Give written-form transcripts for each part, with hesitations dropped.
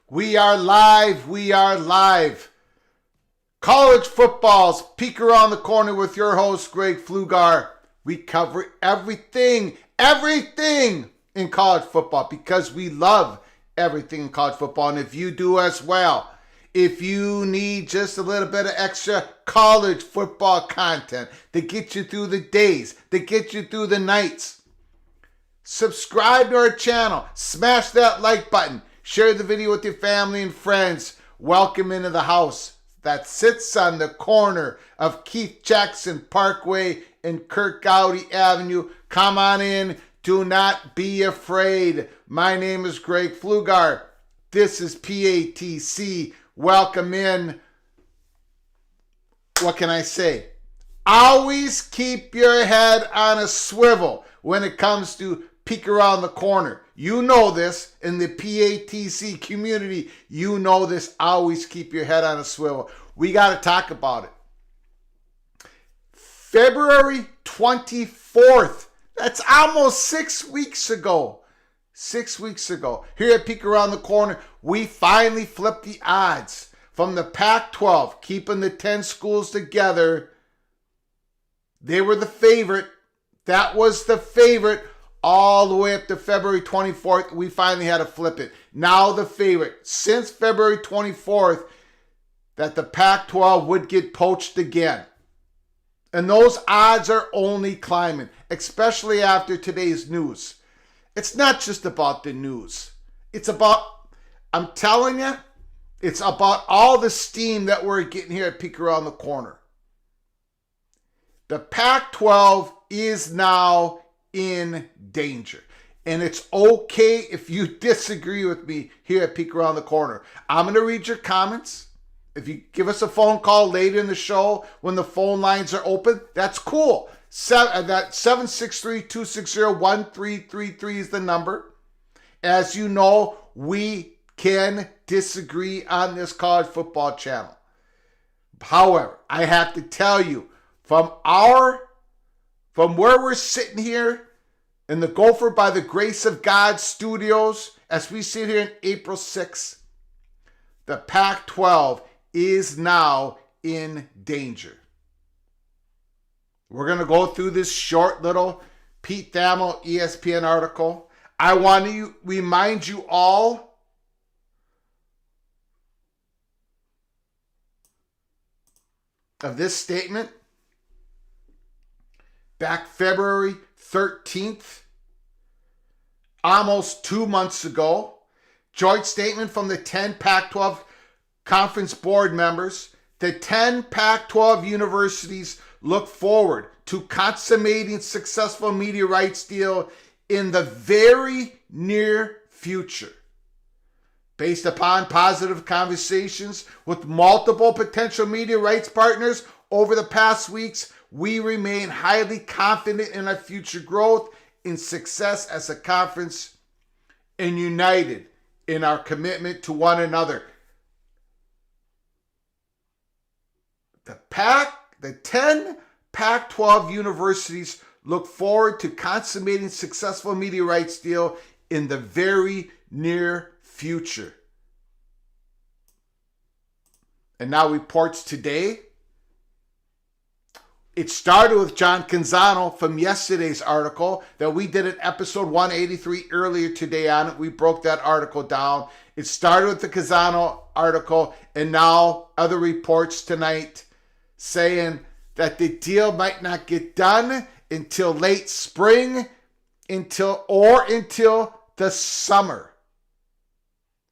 We are live. We are live. College football's Peek Around the Corner with your host, Greg Pflugar. We cover everything in college football because we love everything in college football. And if you do as well, if you need just a little bit of extra college football content to get you through the days, to get you through the nights, subscribe to our channel, smash that like button, share the video with your family and friends. Welcome into the house that sits on the corner of Keith Jackson Parkway and Kirk Gowdy Avenue. Come on in. Do not be afraid. My name is Greg Pflugar. This is PATC. Welcome in. What can I say? Always keep your head on a swivel when it comes to Peek Around the Corner. You know this in the PATC community. You know this. Always keep your head on a swivel. We got to talk about it. February 24th. That's almost 6 weeks ago. 6 weeks ago. Here at Peek Around the Corner, we finally flipped the odds from the Pac-12, keeping the 10 schools together. They were the favorite. That was the favorite. All the way up to February 24th, we finally had to flip it. Now the favorite, since February 24th, that the Pac-12 would get poached again. And those odds are only climbing, especially after today's news. It's not just about the news. It's about, I'm telling you, it's about all the steam that we're getting here at Peek Around the Corner. The Pac-12 is now in danger. And it's okay if you disagree with me here at Peek Around the Corner. I'm going to read your comments. If you give us a phone call later in the show when the phone lines are open, that's cool. That 763-260-1333 is the number. As you know, we can disagree on this college football channel. However, I have to tell you, from where we're sitting here, in the Gopher by the Grace of God studios, as we sit here on April 6th, the Pac-12 is now in danger. We're going to go through this short little Pete Thamel ESPN article. I want to remind you all of this statement back February 13th, almost 2 months ago. Joint statement from the 10 Pac-12 conference board members. The 10 Pac-12 universities look forward to consummating successful media rights deal in the very near future. Based upon positive conversations with multiple potential media rights partners over the past weeks, we remain highly confident in our future growth and success as a conference and united in our commitment to one another. The 10 Pac-12 universities look forward to consummating successful media rights deal in the very near future. And now reports today. It started with John Canzano from yesterday's article that we did an episode 183 earlier today on it. We broke that article down. It started with the Canzano article, and now other reports tonight saying that the deal might not get done until late spring, until the summer.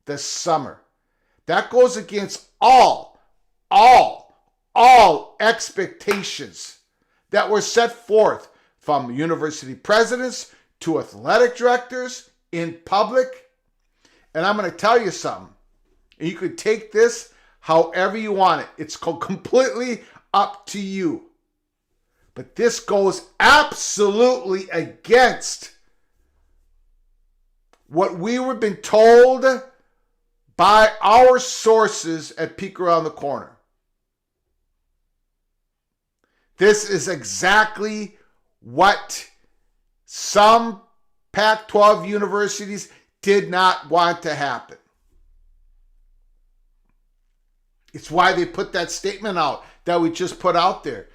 The summer. That goes against all expectations that were set forth from university presidents to athletic directors in public. And I'm going to tell you something. You could take this however you want it. It's completely up to you. But this goes absolutely against what we were being told by our sources at Peek Around the Corner. This is exactly what some Pac-12 universities did not want to happen. It's why they put that statement out that we just put out there.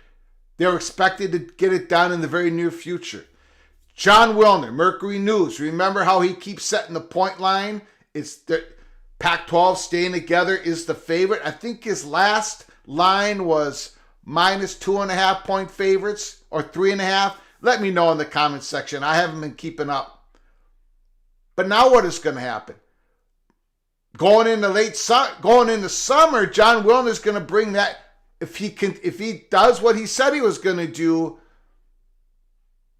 They're expected to get it done in the very near future. John Wilner, Mercury News. Remember how he keeps setting the point line? It's the Pac-12 staying together is the favorite. I think his last line was minus 2.5 point favorites or 3.5. Let me know in the comments section. I haven't been keeping up. But now what is going to happen? Going into summer, John Wilner is going to bring that. If he does what he said he was going to do,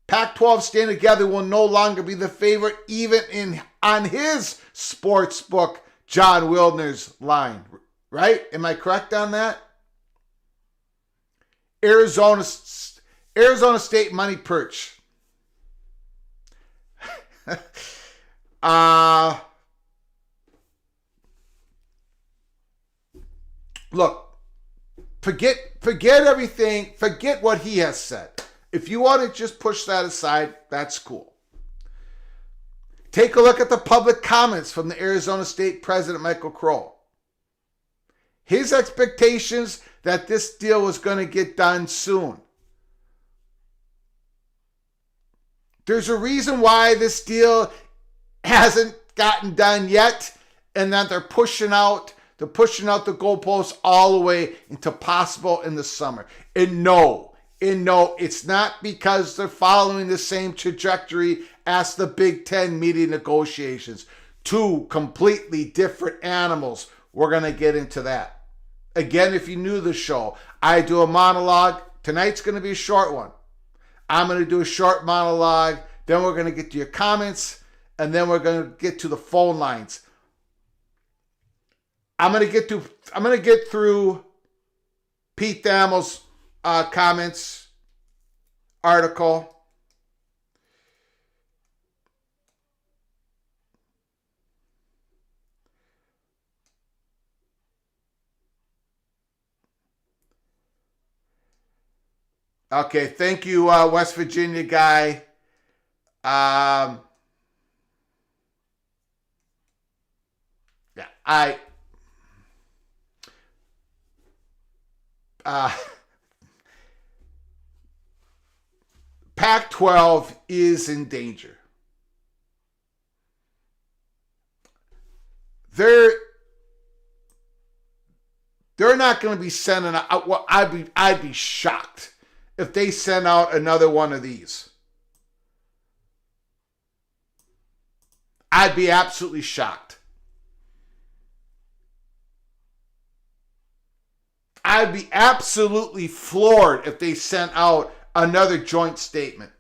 Pac-12 staying together will no longer be the favorite even on his sports book, John Wilner's line. Right? Am I correct on that? Arizona State money perch. Look. Forget everything. Forget what he has said. If you want to just push that aside, that's cool. Take a look at the public comments from the Arizona State President, Michael Crow. His expectations that this deal was going to get done soon. There's a reason why this deal hasn't gotten done yet, and that they're pushing out the goalposts all the way into possible in the summer. And no, it's not because they're following the same trajectory as the Big Ten media negotiations. Two completely different animals. We're going to get into that. Again, if you knew the show, I do a monologue. Tonight's going to be a short one. I'm going to do a short monologue. Then we're going to get to your comments. And then we're going to get to the phone lines. I'm gonna get through Pete Thamel's comments article. Okay, thank you, West Virginia guy. Yeah, Pac-12 is in danger. They're not going to be sending out. Well, I'd be shocked if they send out another one of these. I'd be absolutely shocked. I'd be absolutely floored if they sent out another joint statement.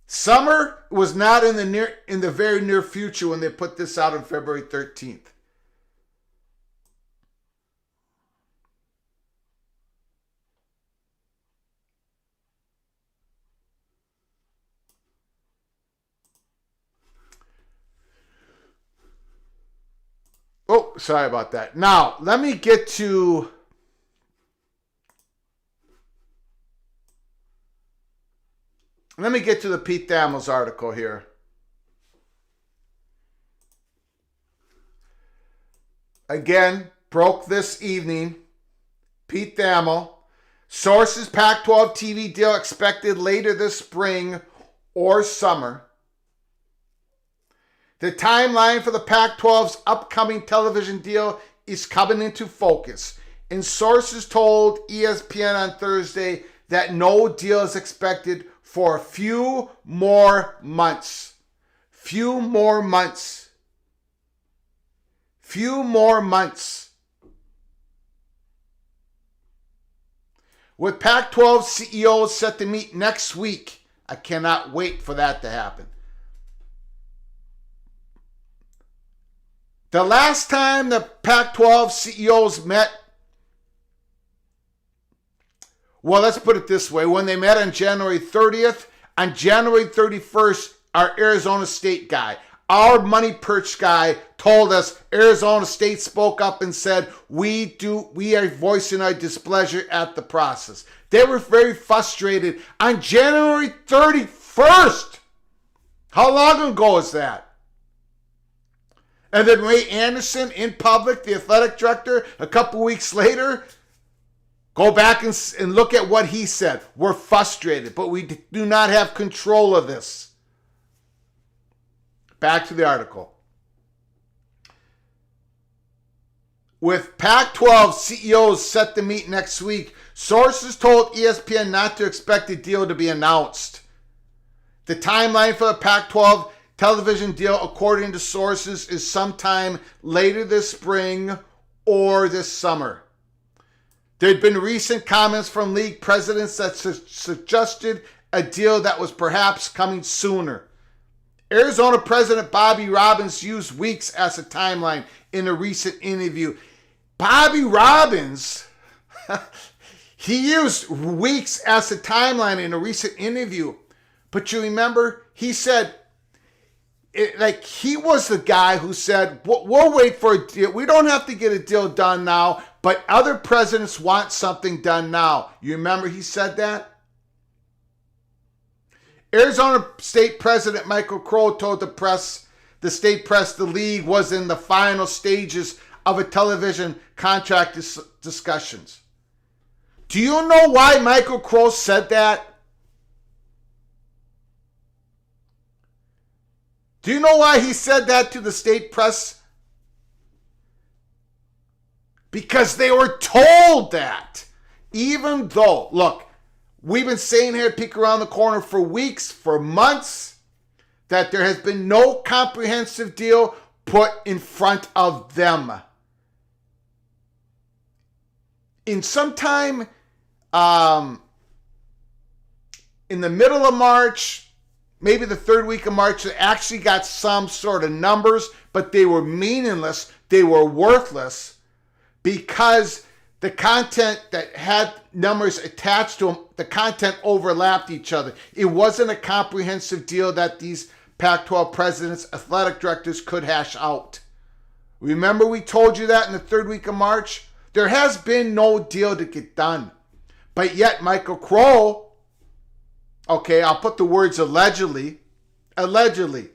Summer was not in the very near future when they put this out on February 13th. Oh, sorry about that. Now, let me get to the Pete Thamel's article here. Again, broke this evening. Pete Thamel. Sources: Pac-12 TV deal expected later this spring or summer. The timeline for the Pac-12's upcoming television deal is coming into focus, and sources told ESPN on Thursday that no deal is expected for a few more months. Few more months. With Pac-12 CEOs set to meet next week. I cannot wait for that to happen. The last time the Pac-12 CEOs met, well, let's put it this way. When they met on January 30th, on January 31st, our Arizona State guy, our money perch guy, told us Arizona State spoke up and said, we are voicing our displeasure at the process. They were very frustrated on January 31st. How long ago is that? And then Ray Anderson, in public, the athletic director, a couple weeks later, go back and look at what he said. We're frustrated, but we do not have control of this. Back to the article. With Pac-12 CEOs set to meet next week, sources told ESPN not to expect a deal to be announced. The timeline for the Pac-12 television deal, according to sources, is sometime later this spring or this summer. There had been recent comments from league presidents that suggested a deal that was perhaps coming sooner. Arizona President Bobby Robbins used weeks as a timeline in a recent interview. Bobby Robbins, he used weeks as a timeline in a recent interview. But you remember, he said, he was the guy who said, we'll wait for a deal. We don't have to get a deal done now, but other presidents want something done now. You remember he said that? Arizona State President Michael Crow told the state press the league was in the final stages of a television contract discussions. Do you know why Michael Crow said that? Do you know why he said that to the state press? Because they were told that. Even though, look, we've been saying here at Peek Around the Corner for weeks, for months, that there has been no comprehensive deal put in front of them. In sometime in the middle of March, maybe the third week of March, they actually got some sort of numbers, but they were meaningless. They were worthless because the content that had numbers attached to them, the content overlapped each other. It wasn't a comprehensive deal that these Pac-12 presidents, athletic directors could hash out. Remember we told you that in the third week of March? There has been no deal to get done. But yet Michael Crow, Okay, I'll put the words allegedly. Allegedly.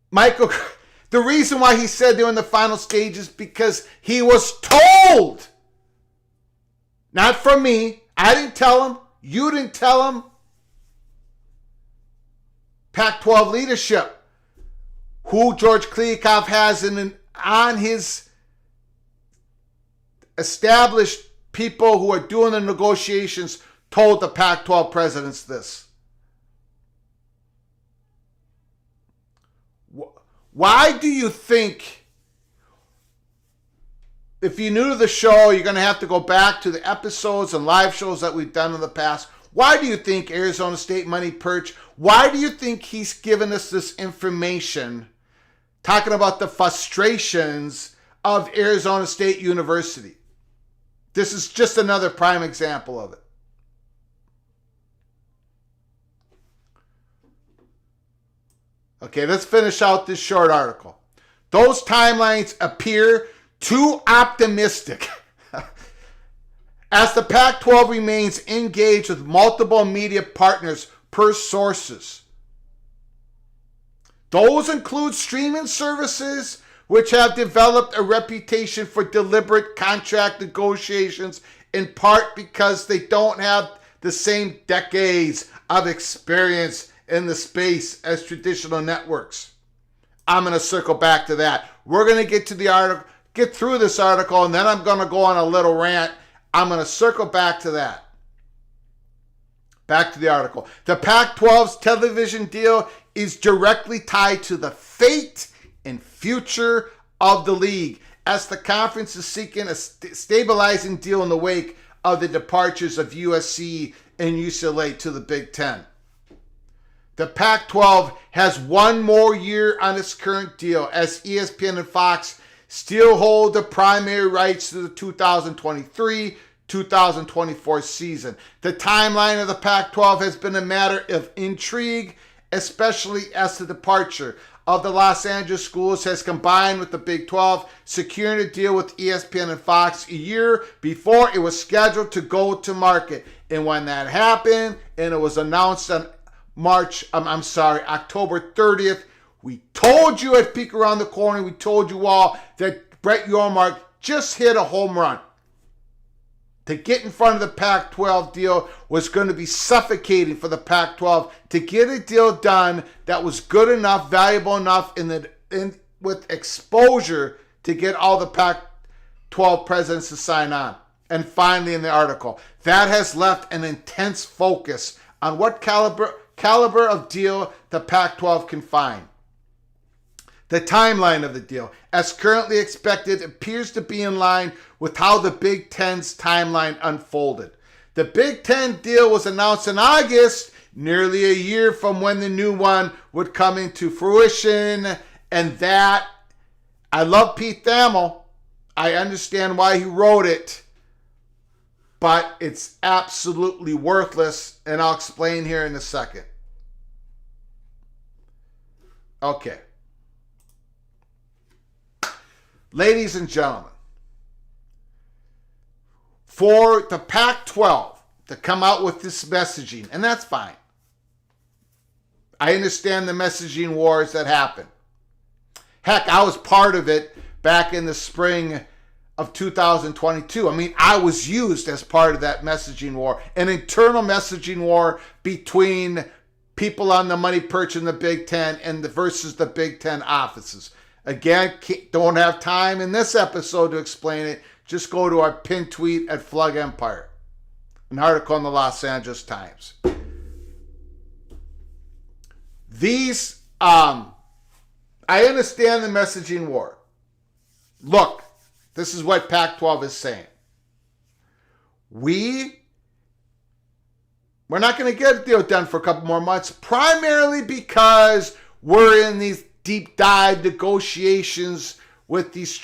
Michael, the reason why he said they're in the final stages because he was told. Not from me. I didn't tell him. You didn't tell him. Pac-12 leadership, who George Kliavkoff has on his established people who are doing the negotiations, told the Pac-12 presidents this. Why do you think, if you're new to the show, you're going to have to go back to the episodes and live shows that we've done in the past? Why do you think Arizona State Money Perch, why do you think he's given us this information talking about the frustrations of Arizona State University? This is just another prime example of it. Okay, let's finish out this short article. Those timelines appear too optimistic as the Pac-12 remains engaged with multiple media partners per sources. Those include streaming services, which have developed a reputation for deliberate contract negotiations, in part because they don't have the same decades of experience in the space as traditional networks. I'm going to circle back to that. We're going to get to the article, get through this article, and then I'm going to go on a little rant. I'm going to circle back to that. Back to the article. The Pac-12's television deal is directly tied to the fate and future of the league, as the conference is seeking a stabilizing deal in the wake of the departures of USC and UCLA to the Big Ten. The Pac-12 has one more year on its current deal, as ESPN and Fox still hold the primary rights to the 2023-2024 season. The timeline of the Pac-12 has been a matter of intrigue, especially as the departure of the Los Angeles schools has combined with the Big 12, securing a deal with ESPN and Fox a year before it was scheduled to go to market. And when that happened, and it was announced on October 30th, we told you at Peek Around the Corner, we told you all that Brett Yormark just hit a home run. To get in front of the Pac-12 deal was going to be suffocating for the Pac-12 to get a deal done that was good enough, valuable enough, with exposure to get all the Pac-12 presidents to sign on. And finally, in the article, that has left an intense focus on what caliber of deal the Pac-12 can find. The timeline of the deal, as currently expected, appears to be in line with how the Big Ten's timeline unfolded. The Big Ten deal was announced in August, nearly a year from when the new one would come into fruition. And that, I love Pete Thamel. I understand why he wrote it, but it's absolutely worthless, and I'll explain here in a second. Okay. Ladies and gentlemen, for the Pac-12 to come out with this messaging, and that's fine. I understand the messaging wars that happen. Heck, I was part of it back in the spring of 2022. I mean, I was used as part of that messaging war, an internal messaging war between people on the money perch in the Big Ten and versus the Big Ten offices. Again, don't have time in this episode to explain it. Just go to our pinned tweet at Flug Empire, an article in the Los Angeles Times. These, I understand the messaging war. Look, this is what Pac-12 is saying. We're not going to get a deal done for a couple more months, primarily because we're in these deep dive negotiations with these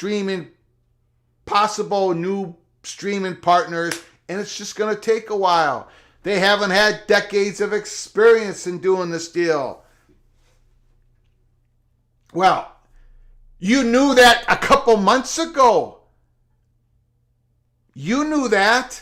possible new streaming partners, and it's just going to take a while. They haven't had decades of experience in doing this deal. Well, you knew that a couple months ago. You knew that.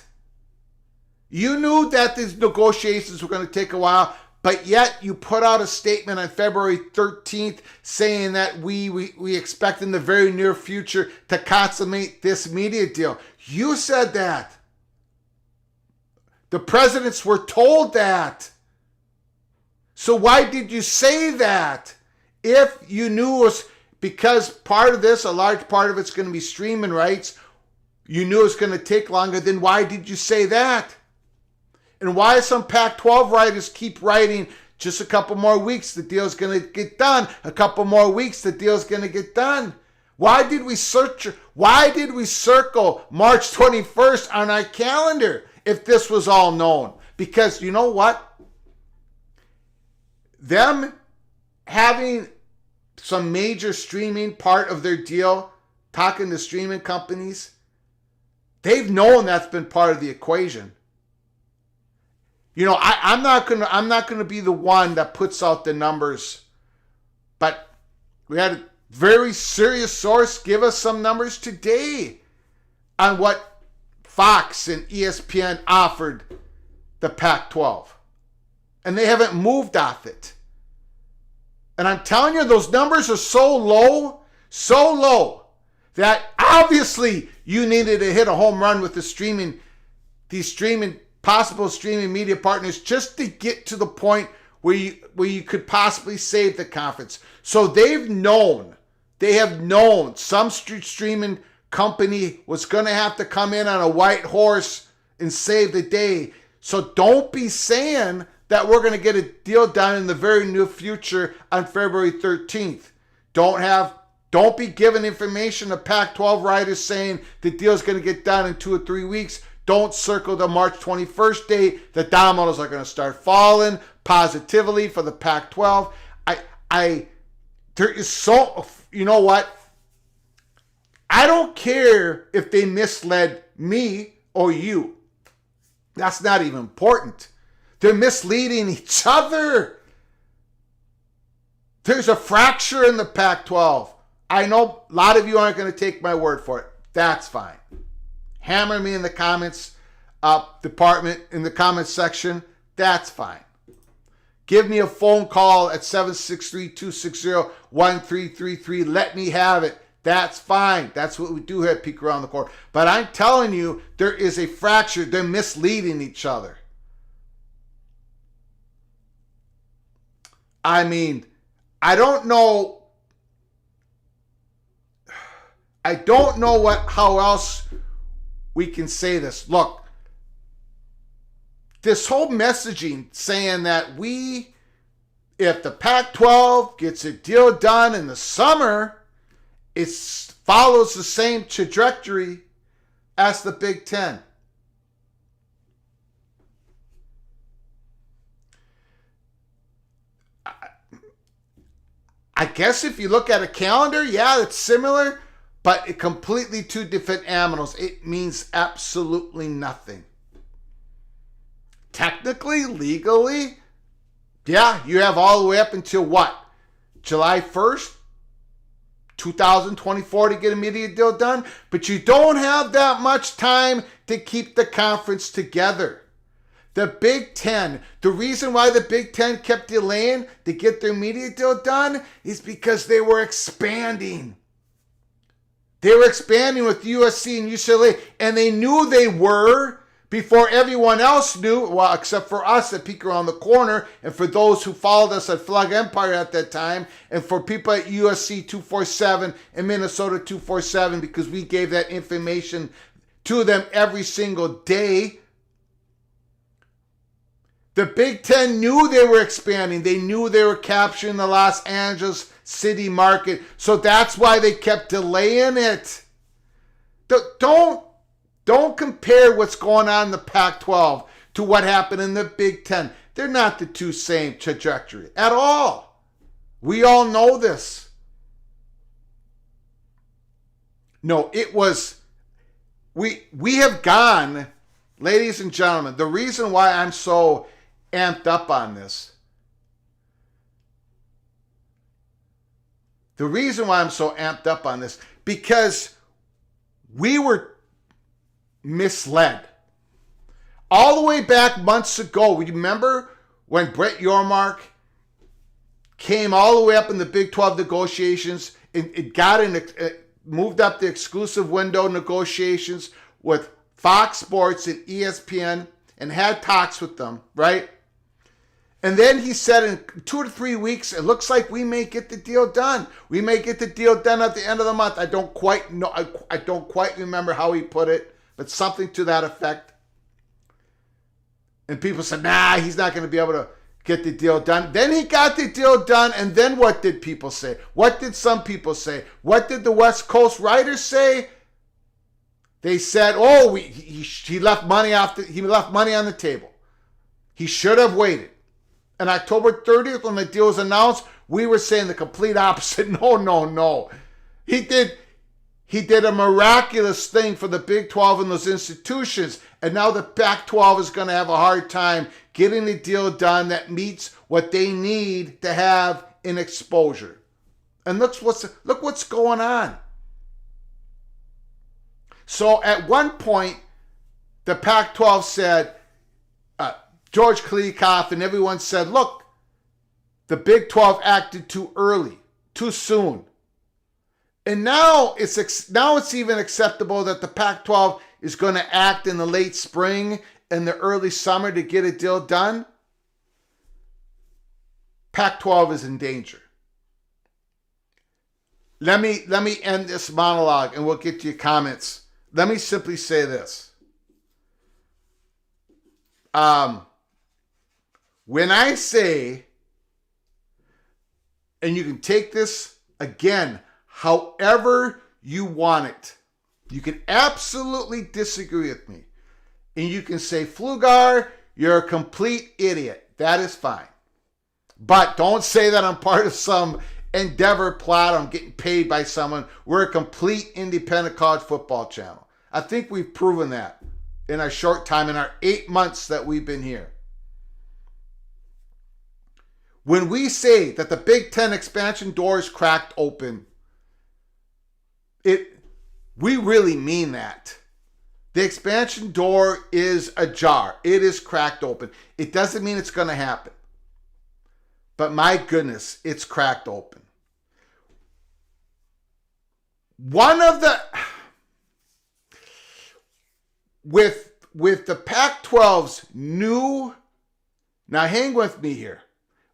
You knew that these negotiations were going to take a while, but yet you put out a statement on February 13th saying that we expect in the very near future to consummate this media deal. You said that. The presidents were told that. So why did you say that? If you knew it was because part of this, a large part of it's going to be streaming rights, you knew it was going to take longer, then why did you say that? And why some Pac-12 writers keep writing just a couple more weeks, the deal's going to get done. A couple more weeks, the deal's going to get done. Why did we circle March 21st on our calendar if this was all known? Because you know what? Them having some major streaming part of their deal, talking to streaming companies, they've known that's been part of the equation. You know, I'm not gonna be the one that puts out the numbers, but we had a very serious source give us some numbers today on what Fox and ESPN offered the Pac-12, and they haven't moved off it. And I'm telling you, those numbers are so low, that obviously you needed to hit a home run with these possible streaming media partners just to get to the point where you could possibly save the conference. So they have known some streaming company was going to have to come in on a white horse and save the day. So don't be saying that we're going to get a deal done in the very near future on February 13th. Don't be giving information to Pac-12 writers saying the deal is going to get done in 2 or 3 weeks. Don't circle the March 21st date. The dominoes are going to start falling positively for the Pac-12. There is so, you know what? I don't care if they misled me or you. That's not even important. They're misleading each other. There's a fracture in the Pac-12. I know a lot of you aren't going to take my word for it. That's fine. Hammer me in the comments department, in the comments section. That's fine. Give me a phone call at 763-260-1333. Let me have it. That's fine. That's what we do here at Peek Around the Corner. But I'm telling you, there is a fracture. They're misleading each other. I mean, I don't know how else we can say this. Look, this whole messaging saying that if the Pac-12 gets a deal done in the summer, it follows the same trajectory as the Big Ten. I guess if you look at a calendar, yeah, it's similar, but it completely two different animals. It means absolutely nothing. Technically, legally, yeah, you have all the way up until what? July 1st, 2024 to get a media deal done, but you don't have that much time to keep the conference together. The Big Ten, the reason why the Big Ten kept delaying to get their media deal done is because they were expanding. They were expanding with USC and UCLA, and they knew they were before everyone else knew, well, except for us at Peek Around the Corner, and for those who followed us at Flug Empire at that time, and for people at USC 247 and Minnesota 247, because we gave that information to them every single day. The Big Ten knew they were expanding. They knew they were capturing the Los Angeles city market. So that's why they kept delaying it. Don't compare what's going on in the Pac-12 to what happened in the Big Ten. They're not the two same trajectory at all. We all know this. No, it was, we have gone, ladies and gentlemen, the reason why I'm so amped up on this, because we were misled. All the way back months ago, remember when Brett Yormark came all the way up in the Big 12 negotiations, it moved up the exclusive window negotiations with Fox Sports and ESPN and had talks with them, right? And then he said in 2 to 3 weeks, it looks like we may get the deal done. We may get the deal done at the end of the month. I don't quite know. I don't quite remember how he put it, but something to that effect. And people said, nah, he's not going to be able to get the deal done. Then he got the deal done, and then what did people say? What did some people say? What did the West Coast writers say? They said, oh, he left money he left money on the table. He should have waited. And October 30th, when the deal was announced, we were saying the complete opposite. No. He did a miraculous thing for the Big 12 and those institutions. And now the Pac-12 is going to have a hard time getting the deal done that meets what they need to have in exposure. And look what's going on. So at one point, the Pac-12 said, George Klikoff and everyone said, look, the Big 12 acted too early, too soon. And now it's even acceptable that the Pac-12 is going to act in the late spring and the early summer to get a deal done. Pac-12 is in danger. Let me end this monologue and we'll get to your comments. Let me simply say this. When I say, and you can take this again, however you want it, you can absolutely disagree with me. And you can say, Pflugar, you're a complete idiot. That is fine. But don't say that I'm part of some endeavor plot. I'm getting paid by someone. We're a complete independent college football channel. I think we've proven that in our short time, in our 8 months that we've been here. When we say that the Big Ten expansion door is cracked open, we really mean that. The expansion door is ajar. It is cracked open. It doesn't mean it's going to happen. But my goodness, it's cracked open. With the Pac-12's new, now hang with me here.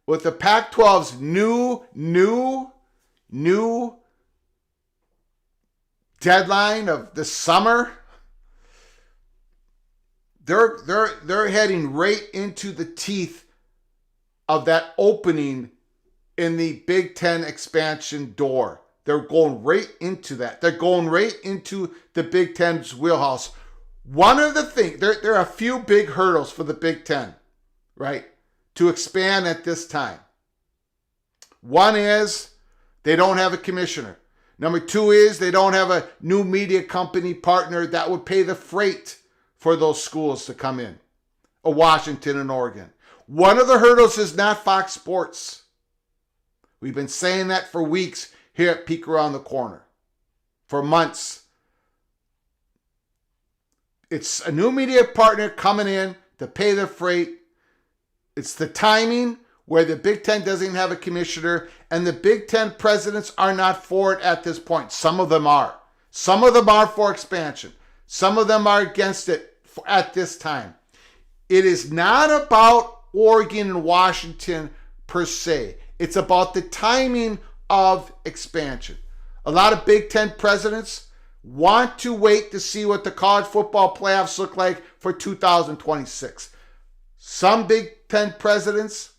With the Pac-12's new deadline of the summer, they're heading right into the teeth of that opening in the Big Ten expansion door. They're going right into that. They're going right into the Big Ten's wheelhouse. One of the things, there are a few big hurdles for the Big Ten, right, to expand at this time. One is they don't have a commissioner. Number two is they don't have a new media company partner that would pay the freight for those schools to come in, Washington and Oregon. One of the hurdles is not Fox Sports. We've been saying that for weeks here at Peek Around the Corner, for months. It's a new media partner coming in to pay the freight. It's the timing where the Big Ten doesn't even have a commissioner, and the Big Ten presidents are not for it at this point. Some of them are. Some of them are for expansion. Some of them are against it at this time. It is not about Oregon and Washington per se. It's about the timing of expansion. A lot of Big Ten presidents want to wait to see what the college football playoffs look like for 2026. Some Big Ten presidents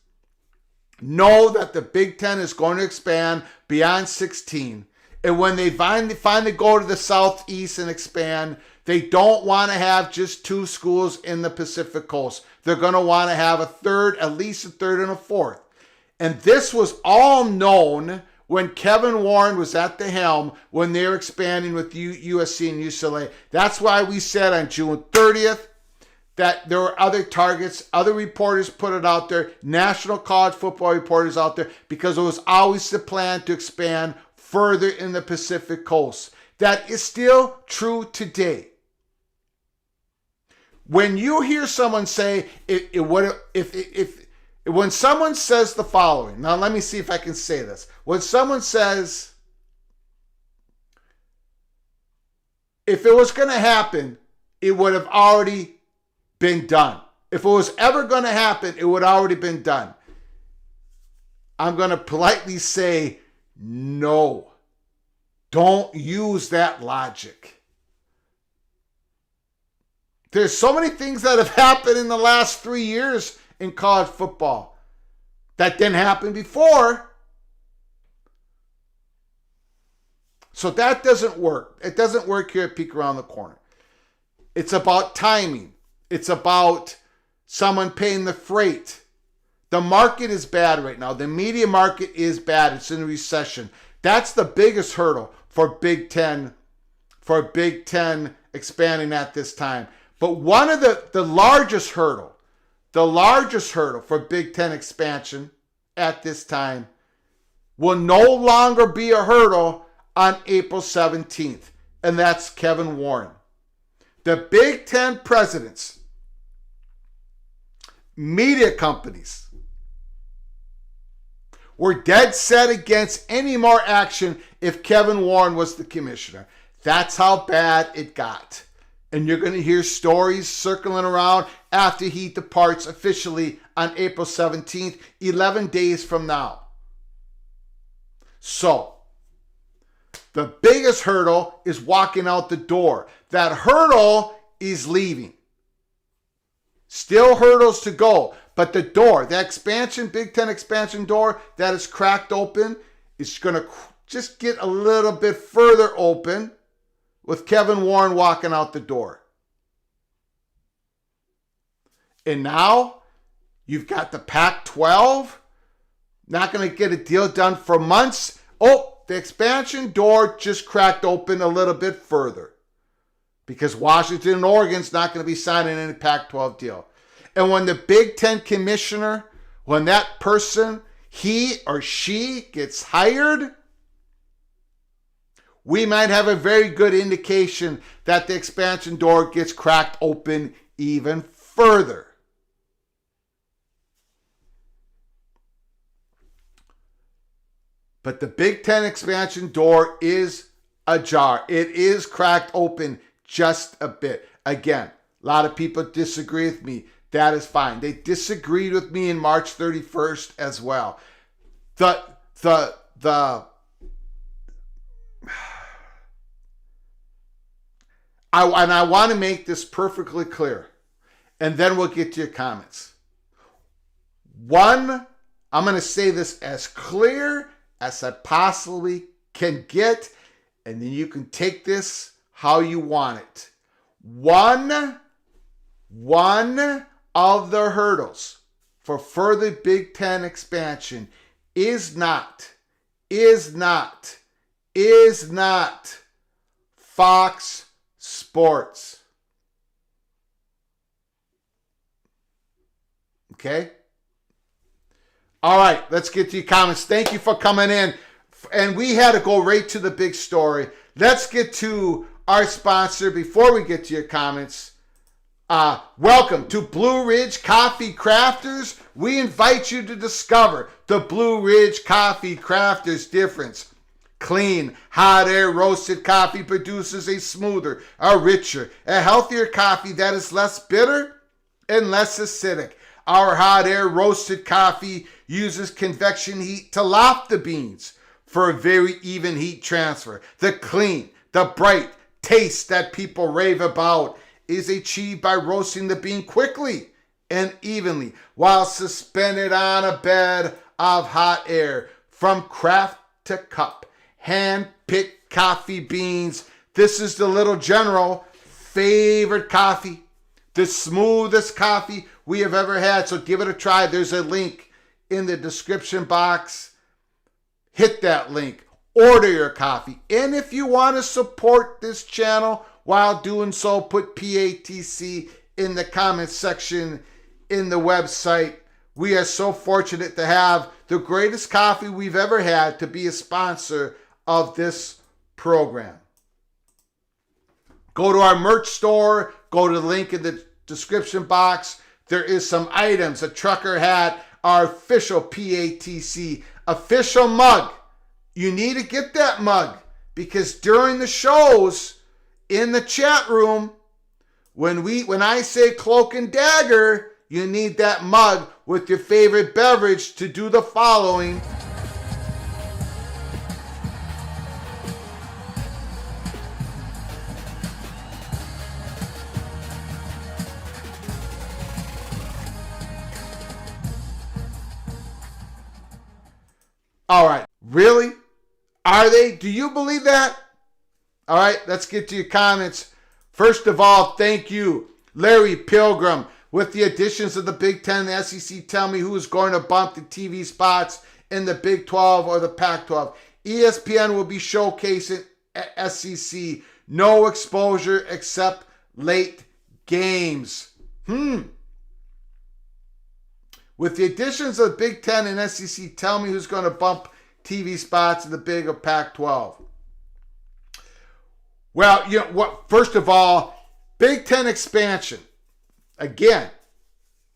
know that the Big Ten is going to expand beyond 16. And when they finally go to the Southeast and expand, they don't want to have just two schools in the Pacific Coast. They're going to want to have a third, at least a third and a fourth. And this was all known when Kevin Warren was at the helm when they were expanding with USC and UCLA. That's why we said on June 30th that there were other targets, other reporters put it out there, national college football reporters out there, because it was always the plan to expand further in the Pacific Coast. That is still true today. When you hear someone say it would if when someone says the following, now let me see if I can say this. When someone says, if it was going to happen, it would have already been done. If it was ever going to happen, it would have already been done. I'm going to politely say, no. Don't use that logic. There's so many things that have happened in the last 3 years in college football that didn't happen before. So that doesn't work. It doesn't work here at Peek Around the Corner. It's about timing. It's about someone paying the freight. The market is bad right now. The media market is bad. It's in a recession. That's the biggest hurdle for Big Ten expanding at this time. But one of the largest hurdle for Big Ten expansion at this time will no longer be a hurdle on April 17th, and that's Kevin Warren. The Big Ten presidents, media companies, were dead set against any more action if Kevin Warren was the commissioner. That's how bad it got. And you're going to hear stories circling around after he departs officially on April 17th, 11 days from now. So, the biggest hurdle is walking out the door. That hurdle is leaving. Still hurdles to go. But the door, the expansion, Big Ten expansion door that is cracked open, is going to just get a little bit further open with Kevin Warren walking out the door. And now you've got the Pac-12 not going to get a deal done for months. Oh, the expansion door just cracked open a little bit further because Washington and Oregon's not going to be signing any Pac-12 deal. And when the Big Ten commissioner, when that person, he or she gets hired, we might have a very good indication that the expansion door gets cracked open even further. But the Big Ten expansion door is ajar. It is cracked open just a bit. Again, a lot of people disagree with me. That is fine. They disagreed with me in March 31st as well. I want to make this perfectly clear, and then we'll get to your comments. One, I'm going to say this as clear as I possibly can get, and then you can take this how you want it. One of the hurdles for further Big Ten expansion is not Fox Sports. Okay? All right, let's get to your comments. Thank you for coming in. And we had to go right to the big story. Let's get to our sponsor before we get to your comments. Welcome to Blue Ridge Coffee Crafters. We invite you to discover the Blue Ridge Coffee Crafters difference. Clean, hot air roasted coffee produces a smoother, a richer, a healthier coffee that is less bitter and less acidic. Our hot air roasted coffee uses convection heat to loft the beans for a very even heat transfer. The clean, the bright taste that people rave about is achieved by roasting the bean quickly and evenly while suspended on a bed of hot air. From craft to cup, hand-picked coffee beans. This is the Little General favorite coffee, the smoothest coffee we have ever had. So give it a try. There's a link in the description box. Hit that link. Order your coffee. And if you want to support this channel while doing so, put PATC in the comments section in the website. We are so fortunate to have the greatest coffee we've ever had to be a sponsor of this program. Go to our merch store. Go to the link in the description box, there is some items, a trucker hat, our official PATC official mug. You need to get that mug because during the shows in the chat room, when I say cloak and dagger, you need that mug with your favorite beverage to do the following. All right, really? Are they? Do you believe that? All right, let's get to your comments. First of all, thank you, Larry Pilgrim. With the additions of the Big Ten and the SEC, tell me who's going to bump the TV spots in the Big 12 or the Pac-12. ESPN will be showcasing SEC. No exposure except late games. With the additions of the Big Ten and SEC, tell me who's going to bump TV spots in the Big or Pac-12. Well, you know what? First of all, Big Ten expansion. Again,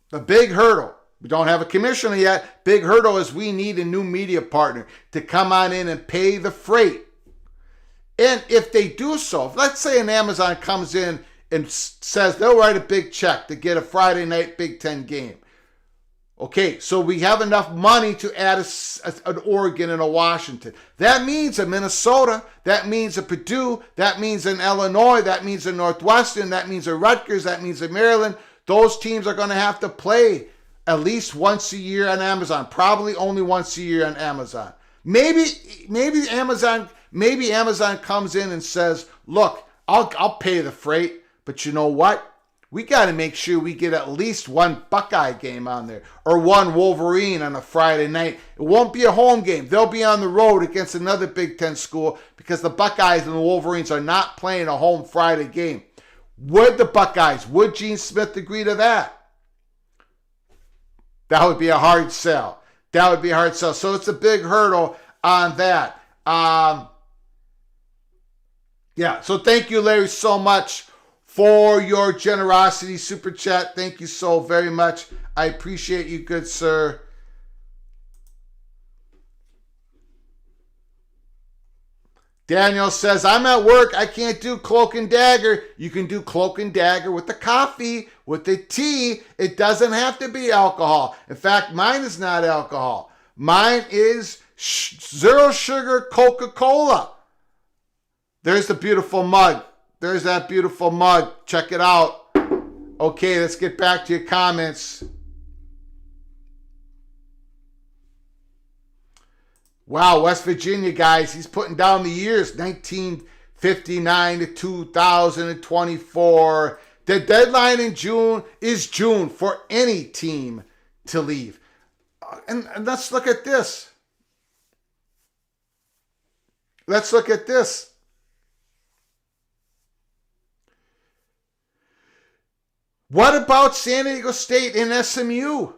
the big hurdle. We don't have a commissioner yet. Big hurdle is we need a new media partner to come on in and pay the freight. And if they do so, if let's say an Amazon comes in and says they'll write a big check to get a Friday night Big Ten game. Okay, so we have enough money to add an Oregon and a Washington. That means a Minnesota. That means a Purdue. That means an Illinois. That means a Northwestern. That means a Rutgers. That means a Maryland. Those teams are going to have to play at least once a year on Amazon. Probably only once a year on Amazon. Maybe Amazon comes in and says, "Look, I'll pay the freight, but you know what? We got to make sure we get at least one Buckeye game on there or one Wolverine on a Friday night. It won't be a home game. They'll be on the road against another Big Ten school because the Buckeyes and the Wolverines are not playing a home Friday game." Would Gene Smith agree to that? That would be a hard sell. So it's a big hurdle on that. So thank you, Larry, so much for your generosity, super chat. Thank you so very much. I appreciate you, good sir. Daniel says, I'm at work. I can't do cloak and dagger. You can do cloak and dagger with the coffee, with the tea. It doesn't have to be alcohol. In fact, mine is not alcohol. Mine is zero sugar Coca-Cola. There's the beautiful mug. There's that beautiful mug. Check it out. Okay, let's get back to your comments. Wow, West Virginia, guys, he's putting down the years, 1959 to 2024. The deadline in June is June for any team to leave. And let's look at this. What about San Diego State and SMU?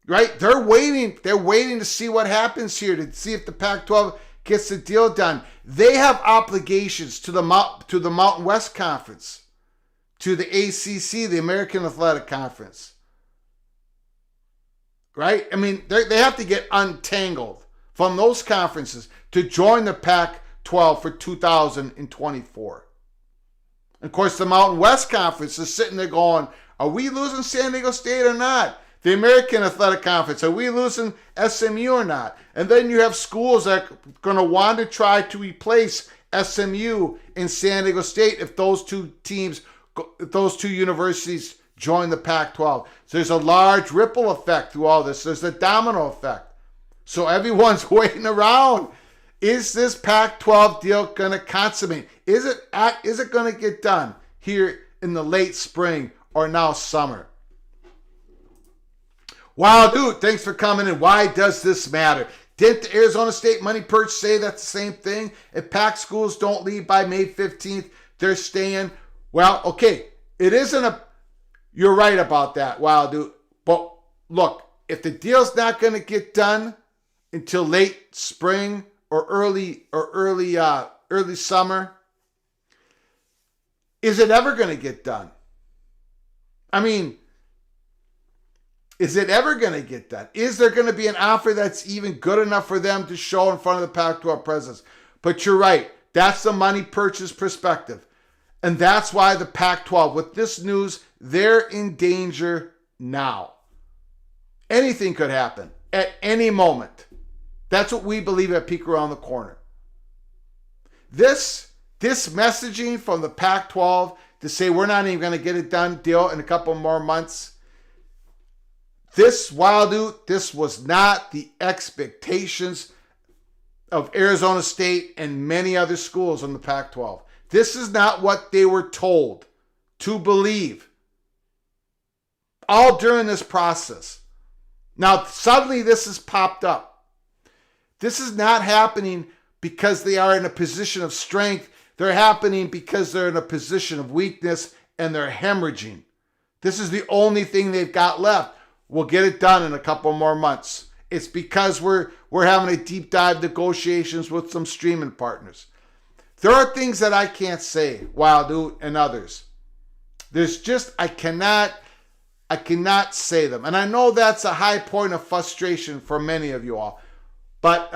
Right? They're waiting to see what happens here, to see if the Pac-12 gets the deal done. They have obligations to the Mountain West Conference, to the ACC, the American Athletic Conference. Right? I mean, they have to get untangled from those conferences to join the Pac-12 for 2024. Of course, the Mountain West Conference is sitting there going, are we losing San Diego State or not? The American Athletic Conference, are we losing SMU or not? And then you have schools that are going to want to try to replace SMU in San Diego State if those two universities join the Pac-12. So there's a large ripple effect through all this. There's a domino effect. So everyone's waiting around. Is this Pac-12 deal going to consummate? Is it going to get done here in the late spring or now summer? Wow, dude, thanks for coming in. Why does this matter? Didn't the Arizona State Money Perch say that's the same thing? If Pac schools don't leave by May 15th, they're staying. Well, okay, it isn't a... You're right about that, wow, dude. But look, if the deal's not going to get done until late spring or early summer, Is it ever going to get done? I mean, is it ever going to get done? Is there going to be an offer that's even good enough for them to show in front of the Pac-12 presidents? But you're right. That's the money purchase perspective. And that's why the Pac-12, with this news, they're in danger now. Anything could happen at any moment. That's what we believe at Peek Around the Corner. This messaging from the Pac-12 to say we're not even going to get it done deal in a couple more months, this was not the expectations of Arizona State and many other schools in the Pac-12. This is not what they were told to believe all during this process. Now, suddenly this has popped up. This is not happening because they are in a position of strength. They're happening because they're in a position of weakness and they're hemorrhaging. This is the only thing they've got left. We'll get it done in a couple more months. It's because we're having a deep dive negotiations with some streaming partners. There are things that I can't say, Wild Oot and others. There's just, I cannot say them. And I know that's a high point of frustration for many of you all. But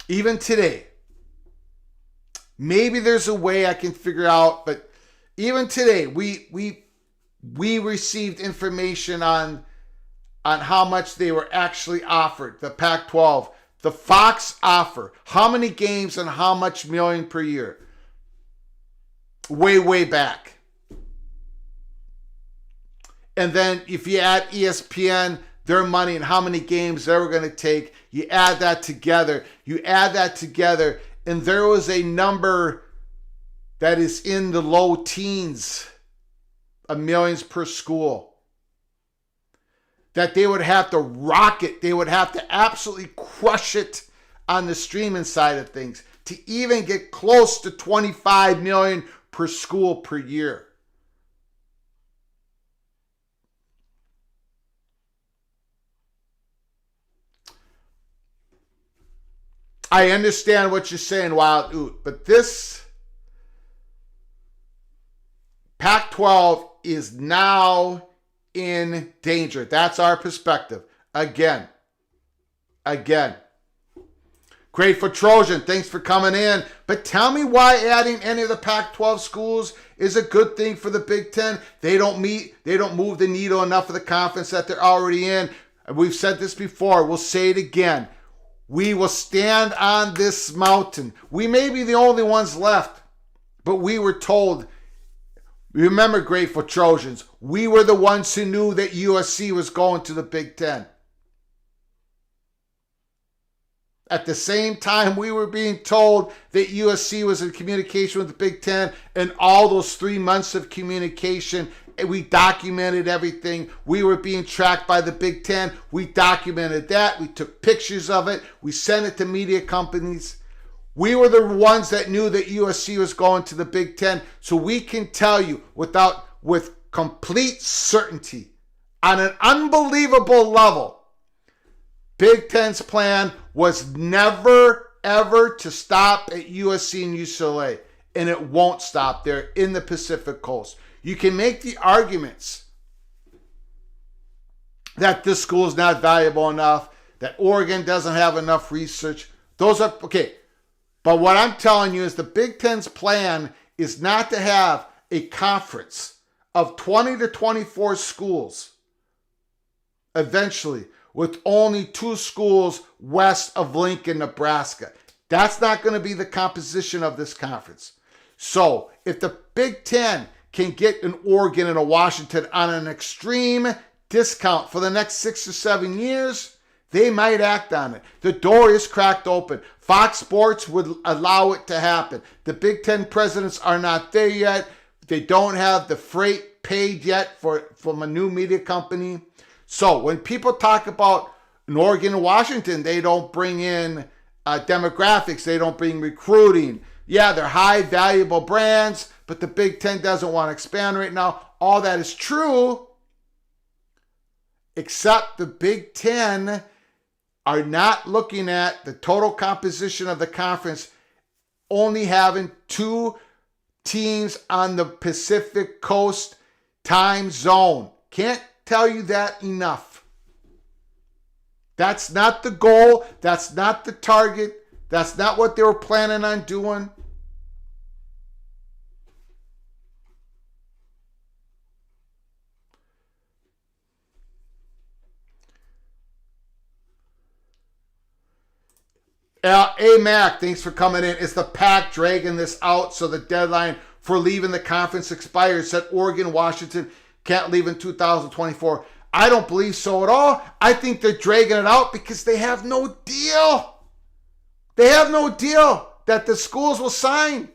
even today, maybe there's a way I can figure out, but even today, we received information on how much they were actually offered, the Pac-12, the Fox offer, how many games and how much million per year. Way back. And then if you add ESPN, their money and how many games they were going to take, you add that together, and there was a number that is in the low teens of millions per school that they would have to rock it. They would have to absolutely crush it on the streaming side of things to even get close to 25 million per school per year. I understand what you're saying, Wild Oot, but this Pac-12 is now in danger. That's our perspective. Again. Grateful Trojan, thanks for coming in. But tell me why adding any of the Pac-12 schools is a good thing for the Big Ten. They don't move the needle enough for the conference that they're already in. We've said this before. We'll say it again. We will stand on this mountain. We may be the only ones left, but we were told, remember, Grateful Trojans, we were the ones who knew that USC was going to the Big Ten. At the same time, we were being told that USC was in communication with the Big Ten, and all those 3 months of communication, we documented everything. We were being tracked by the Big Ten. We documented that. We took pictures of it. We sent it to media companies. We were the ones that knew that USC was going to the Big Ten. So we can tell you with complete certainty, on an unbelievable level, Big Ten's plan was never, ever to stop at USC and UCLA. And it won't stop there in the Pacific Coast. You can make the arguments that this school is not valuable enough, that Oregon doesn't have enough research. Those are, okay. But what I'm telling you is the Big Ten's plan is not to have a conference of 20 to 24 schools eventually with only 2 schools west of Lincoln, Nebraska. That's not going to be the composition of this conference. So if the Big Ten can get an Oregon and a Washington on an extreme discount for the next 6 or 7 years, they might act on it. The door is cracked open. Fox Sports would allow it to happen. The Big Ten presidents are not there yet. They don't have the freight paid yet from a new media company. So when people talk about an Oregon and Washington, they don't bring in demographics. They don't bring recruiting. Yeah, they're high valuable brands, but the Big Ten doesn't want to expand right now. All that is true, except the Big Ten are not looking at the total composition of the conference only having 2 teams on the Pacific Coast time zone. Can't tell you that enough. That's not the goal. That's not the target. That's not what they were planning on doing. Mac, thanks for coming in. Is the Pac dragging this out so the deadline for leaving the conference expires? Said Oregon, Washington can't leave in 2024. I don't believe so at all. I think they're dragging it out because they have no deal. They have no deal that the schools will sign.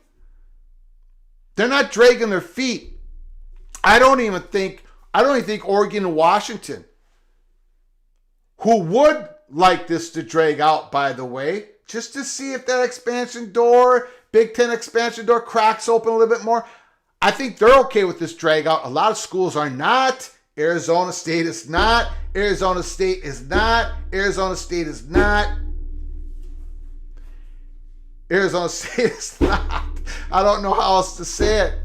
They're not dragging their feet. I don't even think Oregon and Washington, who would like this to drag out, by the way, just to see if that expansion door, Big Ten expansion door, cracks open a little bit more. I think they're okay with this drag out. A lot of schools are not. Arizona State is not. Arizona State is not. Arizona State is not. Arizona State is not. I don't know how else to say it.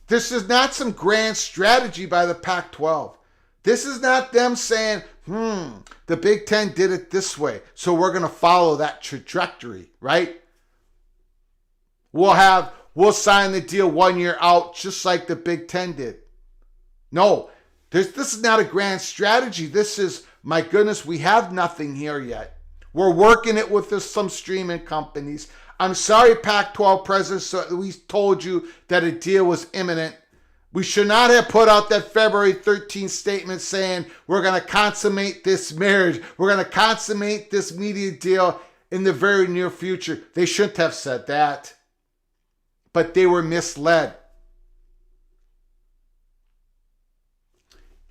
This is not some grand strategy by the Pac-12. This is not them saying, the Big Ten did it this way, so we're going to follow that trajectory, right? We'll sign the deal 1 year out just like the Big Ten did. No, this is not a grand strategy. This is, my goodness, we have nothing here yet. We're working it with some streaming companies. I'm sorry, Pac-12 presidents, so we told you that a deal was imminent. We should not have put out that February 13th statement saying we're going to consummate this marriage. We're going to consummate this media deal in the very near future. They shouldn't have said that. But they were misled.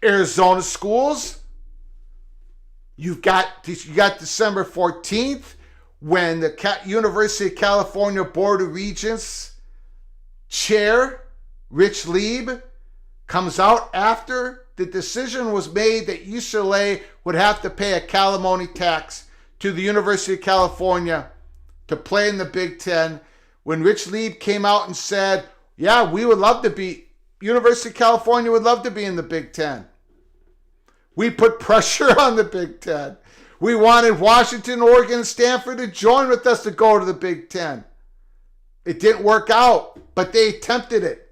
Arizona schools, you got December 14th when the University of California Board of Regents chair, Rich Lieb, comes out after the decision was made that UCLA would have to pay a calimony tax to the University of California to play in the Big Ten. When Rich Lieb came out and said, yeah, University of California would love to be in the Big Ten. We put pressure on the Big Ten. We wanted Washington, Oregon, and Stanford to join with us to go to the Big Ten. It didn't work out, but they attempted it.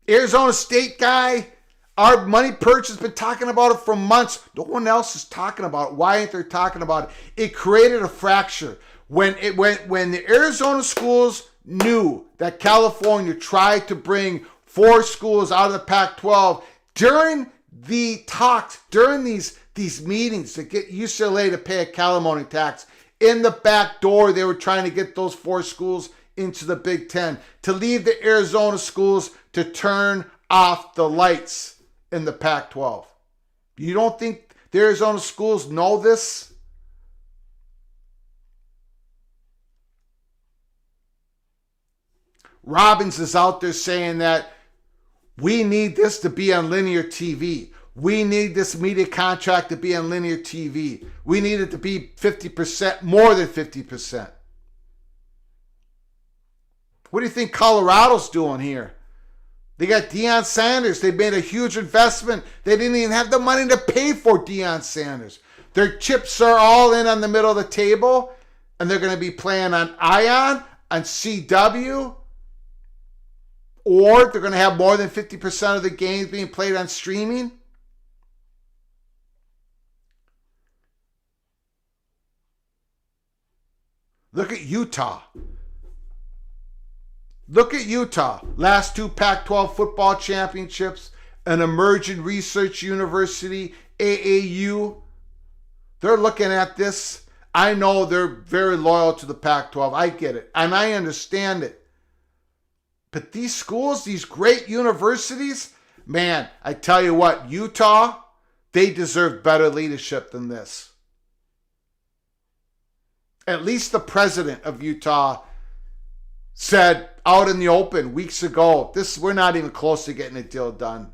Arizona State guy, our money perch has been talking about it for months. No one else is talking about it. Why ain't they talking about it? It created a fracture. When the Arizona schools knew that California tried to bring 4 schools out of the Pac-12 during the talks, during these meetings to get UCLA to pay a calimony tax, in the back door, they were trying to get those 4 schools into the Big Ten, to leave the Arizona schools to turn off the lights in the Pac-12. You don't think the Arizona schools know this? Robbins is out there saying that we need this to be on linear TV. We need this media contract to be on linear TV. We need it to be 50%, more than 50%. What do you think Colorado's doing here? They got Deion Sanders. They made a huge investment. They didn't even have the money to pay for Deion Sanders. Their chips are all in on the middle of the table, and they're going to be playing on ION, on CW, or they're going to have more than 50% of the games being played on streaming. Look at Utah. Last 2 Pac-12 football championships, an emerging research university, AAU. They're looking at this. I know they're very loyal to the Pac-12. I get it. And I understand it. But these schools, these great universities, man, I tell you what, Utah, they deserve better leadership than this. At least the president of Utah said out in the open weeks ago, we're not even close to getting a deal done.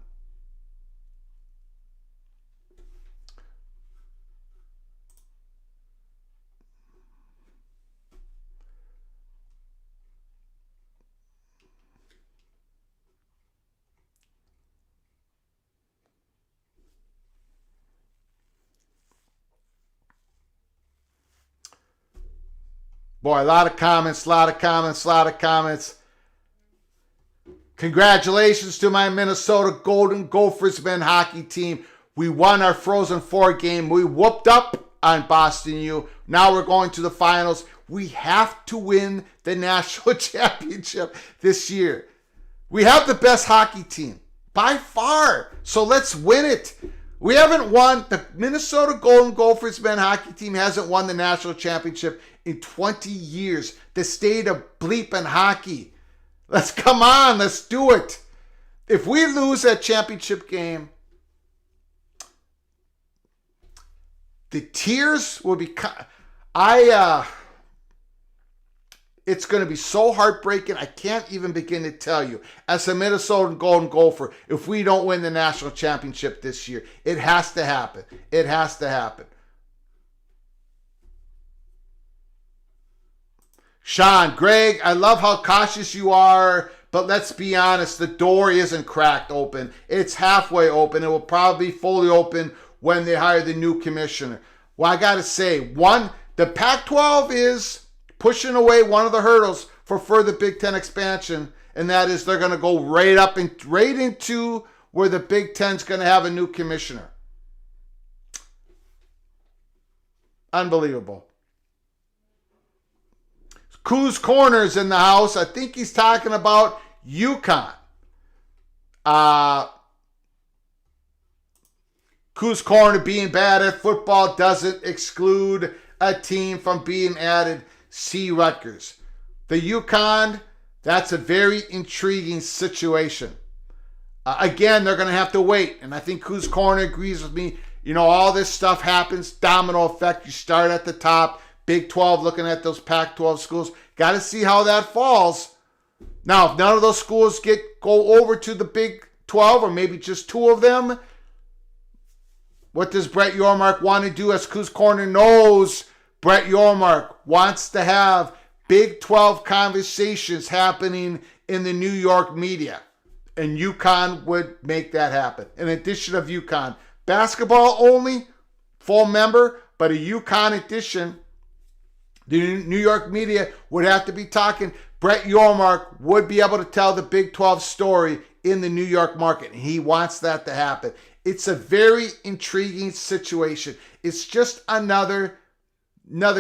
Boy, a lot of comments, a lot of comments, a lot of comments. Congratulations to my Minnesota Golden Gophers men hockey team. We won our Frozen Four game. We whooped up on Boston U. Now we're going to the finals. We have to win the national championship this year. We have the best hockey team by far. So let's win it. We haven't won. The Minnesota Golden Gophers men hockey team hasn't won the national championship in 20 years. The state of bleeping hockey. Let's come on. Let's do it. If we lose that championship game, the tears will be... It's going to be so heartbreaking, I can't even begin to tell you. As a Minnesota Golden Gopher, if we don't win the national championship this year, it has to happen. It has to happen. Sean, Greg, I love how cautious you are, but let's be honest, the door isn't cracked open. It's halfway open. It will probably be fully open when they hire the new commissioner. Well, I got to say, the Pac-12 is pushing away one of the hurdles for further Big Ten expansion, and that is they're going to go right into where the Big Ten's going to have a new commissioner. Unbelievable. Coos Corner's in the house. I think he's talking about UConn. Coos Corner being bad at football doesn't exclude a team from being added. See Rutgers. The UConn, that's a very intriguing situation. Again, they're going to have to wait. And I think Coos Corner agrees with me. You know, all this stuff happens. Domino effect. You start at the top. Big 12 looking at those Pac-12 schools. Got to see how that falls. Now, if none of those schools go over to the Big 12, or maybe just two of them, what does Brett Yormark want to do? As Coos Corner knows, Brett Yormark wants to have Big 12 conversations happening in the New York media. And UConn would make that happen. In addition of UConn. Basketball only, full member, but a UConn edition. The New York media would have to be talking. Brett Yormark would be able to tell the Big 12 story in the New York market. And he wants that to happen. It's a very intriguing situation. It's just another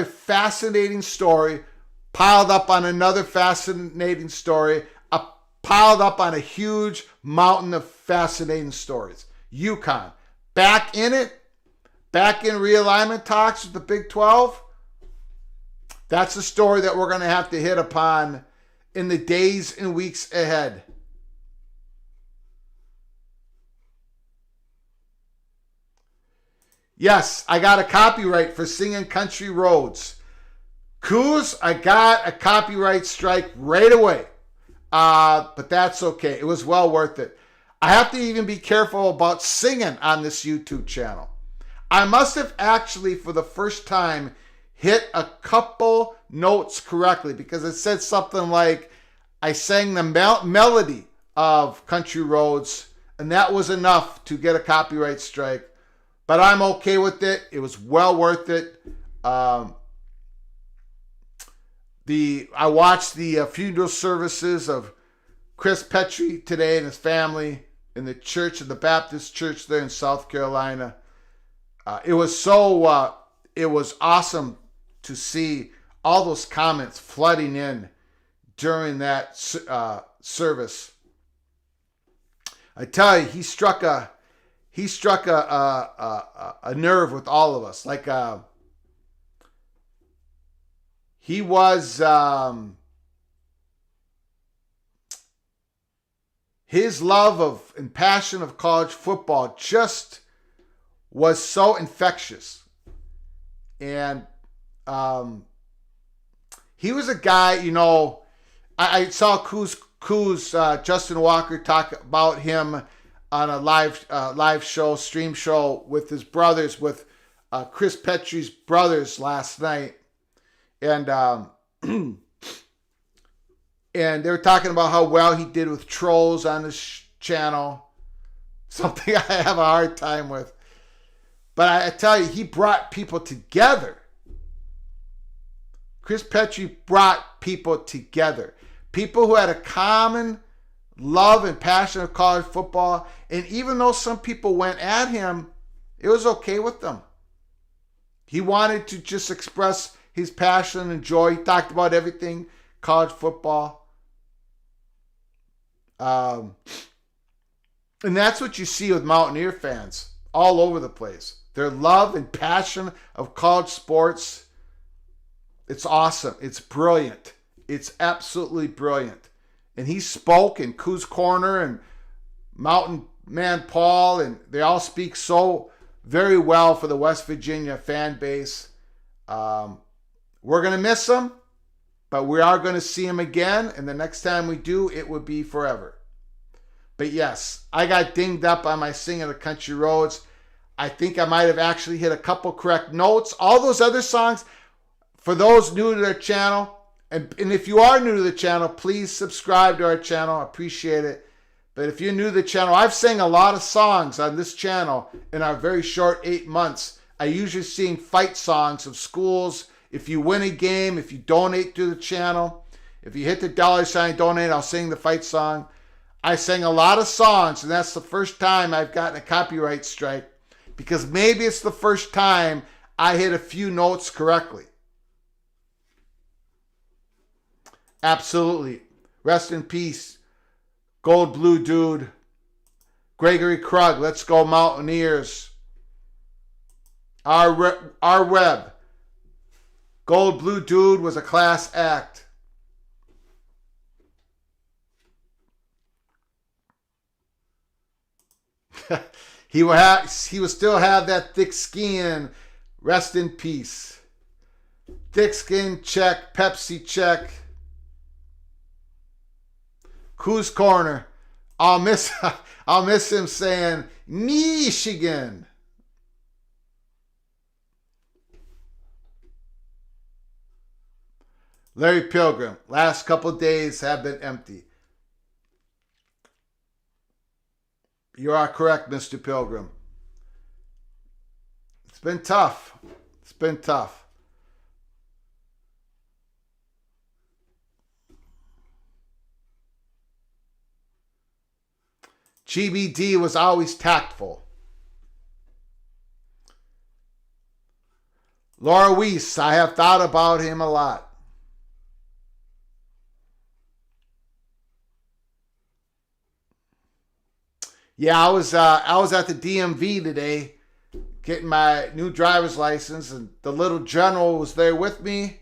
fascinating story piled up on another fascinating story, piled up on a huge mountain of fascinating stories. UConn, back in it, back in realignment talks with the Big 12. That's a story that we're going to have to hit upon in the days and weeks ahead. Yes, I got a copyright for singing Country Roads. Coos, I got a copyright strike right away. But that's okay. It was well worth it. I have to even be careful about singing on this YouTube channel. I must have actually, for the first time, hit a couple notes correctly, because it said something like I sang the melody of Country Roads, and that was enough to get a copyright strike. But I'm okay with it. It was well worth it. I watched the funeral services of Chris Petrie today and his family in the church, in the Baptist church there in South Carolina. It was awesome to see all those comments flooding in during that service. I tell you, he struck a nerve with all of us. Like he was his love of and passion of college football just was so infectious. And he was a guy, you know, I saw Coos Justin Walker talk about him on a live show, stream show with his brothers, with Chris Petrie's brothers last night. And and they were talking about how well he did with trolls on his channel. Something I have a hard time with. But I tell you, he brought people together. Chris Petrie brought people together. People who had a common love and passion of college football. And even though some people went at him, it was okay with them. He wanted to just express his passion and joy. He talked about everything college football. And that's what you see with Mountaineer fans all over the place. Their love and passion of college sports. It's awesome. It's brilliant. It's absolutely brilliant. And he spoke in Coos Corner and Mountain Man Paul, and they all speak so very well for the West Virginia fan base. We're going to miss him, but we are going to see him again. And the next time we do, it would be forever. But yes, I got dinged up on my singing of Country Roads. I think I might have actually hit a couple correct notes. All those other songs, for those new to their channel, and if you are new to the channel, please subscribe to our channel. I appreciate it. But if you're new to the channel, I've sang a lot of songs on this channel in our very short 8 months. I usually sing fight songs of schools. If you win a game, if you donate to the channel, if you hit the $ donate, I'll sing the fight song. I sang a lot of songs, and that's the first time I've gotten a copyright strike, because maybe it's the first time I hit a few notes correctly. Absolutely. Rest in peace, Gold Blue Dude, Gregory Krug. Let's go Mountaineers. Our Web. Gold Blue Dude was a class act. He will still have that thick skin. Rest in peace. Thick skin check. Pepsi check. Coos Corner. I'll miss him saying Michigan. Larry Pilgrim. Last couple of days have been empty. You are correct, Mr. Pilgrim. It's been tough. It's been tough. GBD was always tactful. Laura Weiss, I have thought about him a lot. Yeah, I was at the DMV today getting my new driver's license, and the little general was there with me.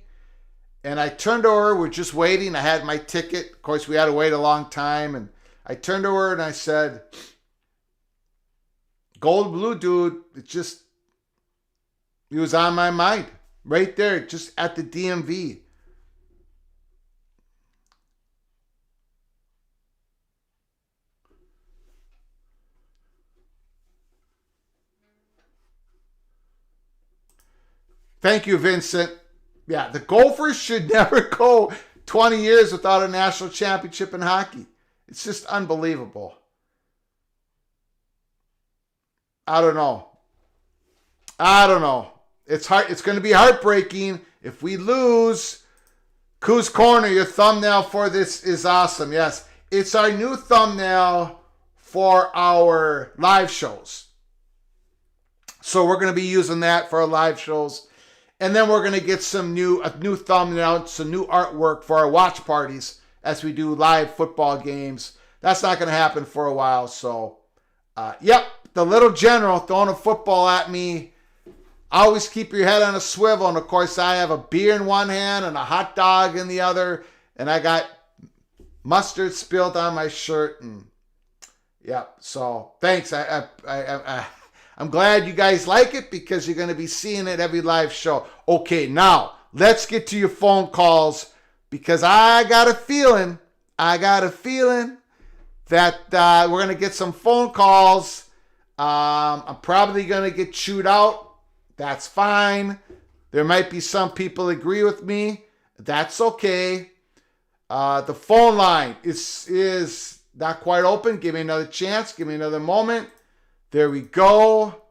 And I turned over, we're just waiting. I had my ticket. Of course, we had to wait a long time. And I turned over and I said, Gold Blue Dude, he was on my mind right there, just at the DMV. Thank you, Vincent. Yeah, the Gophers should never go 20 years without a national championship in hockey. It's just unbelievable. I don't know. It's going to be heartbreaking if we lose. Coos Corner, your thumbnail for this is awesome. Yes, it's our new thumbnail for our live shows. So we're going to be using that for our live shows. And then we're going to get a new thumbnail, some new artwork for our watch parties as we do live football games. That's not going to happen for a while. So, yep, the little general throwing a football at me. Always keep your head on a swivel. And, of course, I have a beer in one hand and a hot dog in the other. And I got mustard spilled on my shirt. And, yep, so thanks. I'm glad you guys like it, because you're going to be seeing it every live show. Okay, now let's get to your phone calls, because I got a feeling that we're going to get some phone calls. I'm probably going to get chewed out. That's fine. There might be some people agree with me. That's okay. The phone line is not quite open. Give me another chance. Give me another moment. There we go.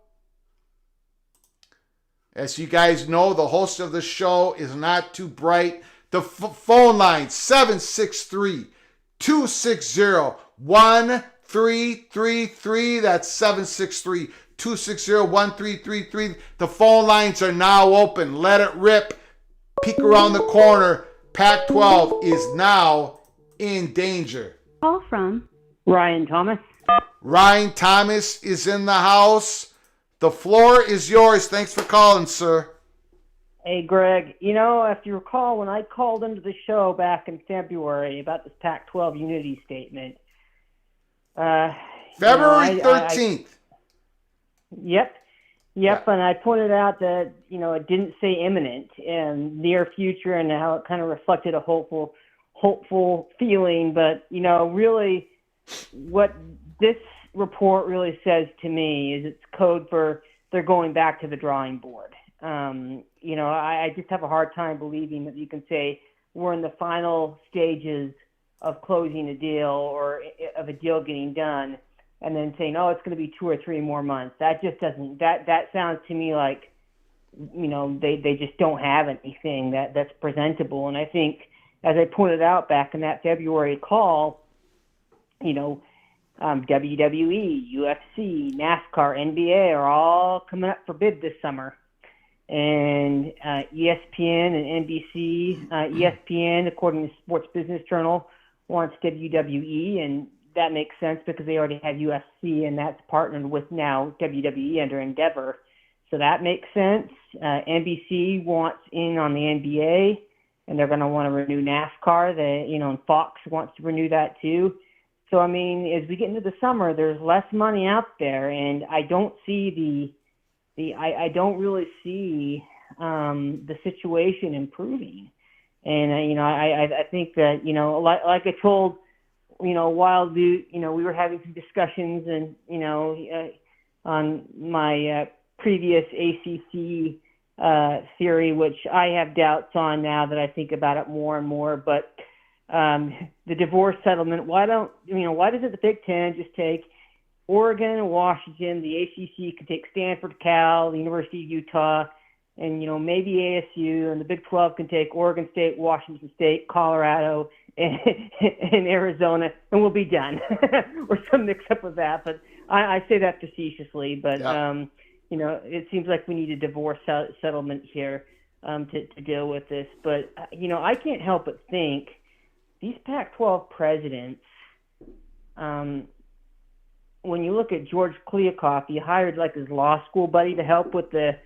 As you guys know, the host of the show is not too bright. The phone line, 763-260-1333. That's 763-260-1333. The phone lines are now open. Let it rip. Peek around the corner. Pac-12 is now in danger. Call from Ryan Thomas. Ryan Thomas is in the house. The floor is yours. Thanks for calling, sir. Hey, Greg. You know, if you recall, when I called into the show back in February about this Pac-12 unity statement. February 13th. Yep. Yeah. And I pointed out that, it didn't say imminent and near future, and how it kind of reflected a hopeful feeling. But, really what this report really says to me is it's code for they're going back to the drawing board. I just have a hard time believing that you can say we're in the final stages of closing a deal or of a deal getting done, and then saying, oh, it's going to be 2 or 3 more months. That just doesn't, that sounds to me like, they just don't have anything that's presentable. And I think, as I pointed out back in that February call, WWE, UFC, NASCAR, NBA are all coming up for bid this summer. And ESPN and NBC, ESPN, according to Sports Business Journal, wants WWE, and that makes sense because they already have UFC, and that's partnered with now WWE under Endeavor. So that makes sense. NBC wants in on the NBA, and they're going to want to renew NASCAR. And Fox wants to renew that too. So, as we get into the summer, there's less money out there, and I don't see I don't really see the situation improving. And, I think that, like I told, while we were having some discussions and, on my previous ACC theory, which I have doubts on now that I think about it more and more, but the divorce settlement, why doesn't the Big Ten just take Oregon and Washington, the ACC could take Stanford, Cal, the University of Utah, and, maybe ASU, and the Big 12 can take Oregon State, Washington State, Colorado, and Arizona, and we'll be done. Or some mix-up with that. But I say that facetiously. But, yeah. It seems like we need a divorce settlement here to deal with this. But, I can't help but think these Pac-12 presidents, when you look at George Kliakoff, he hired like his law school buddy to help with the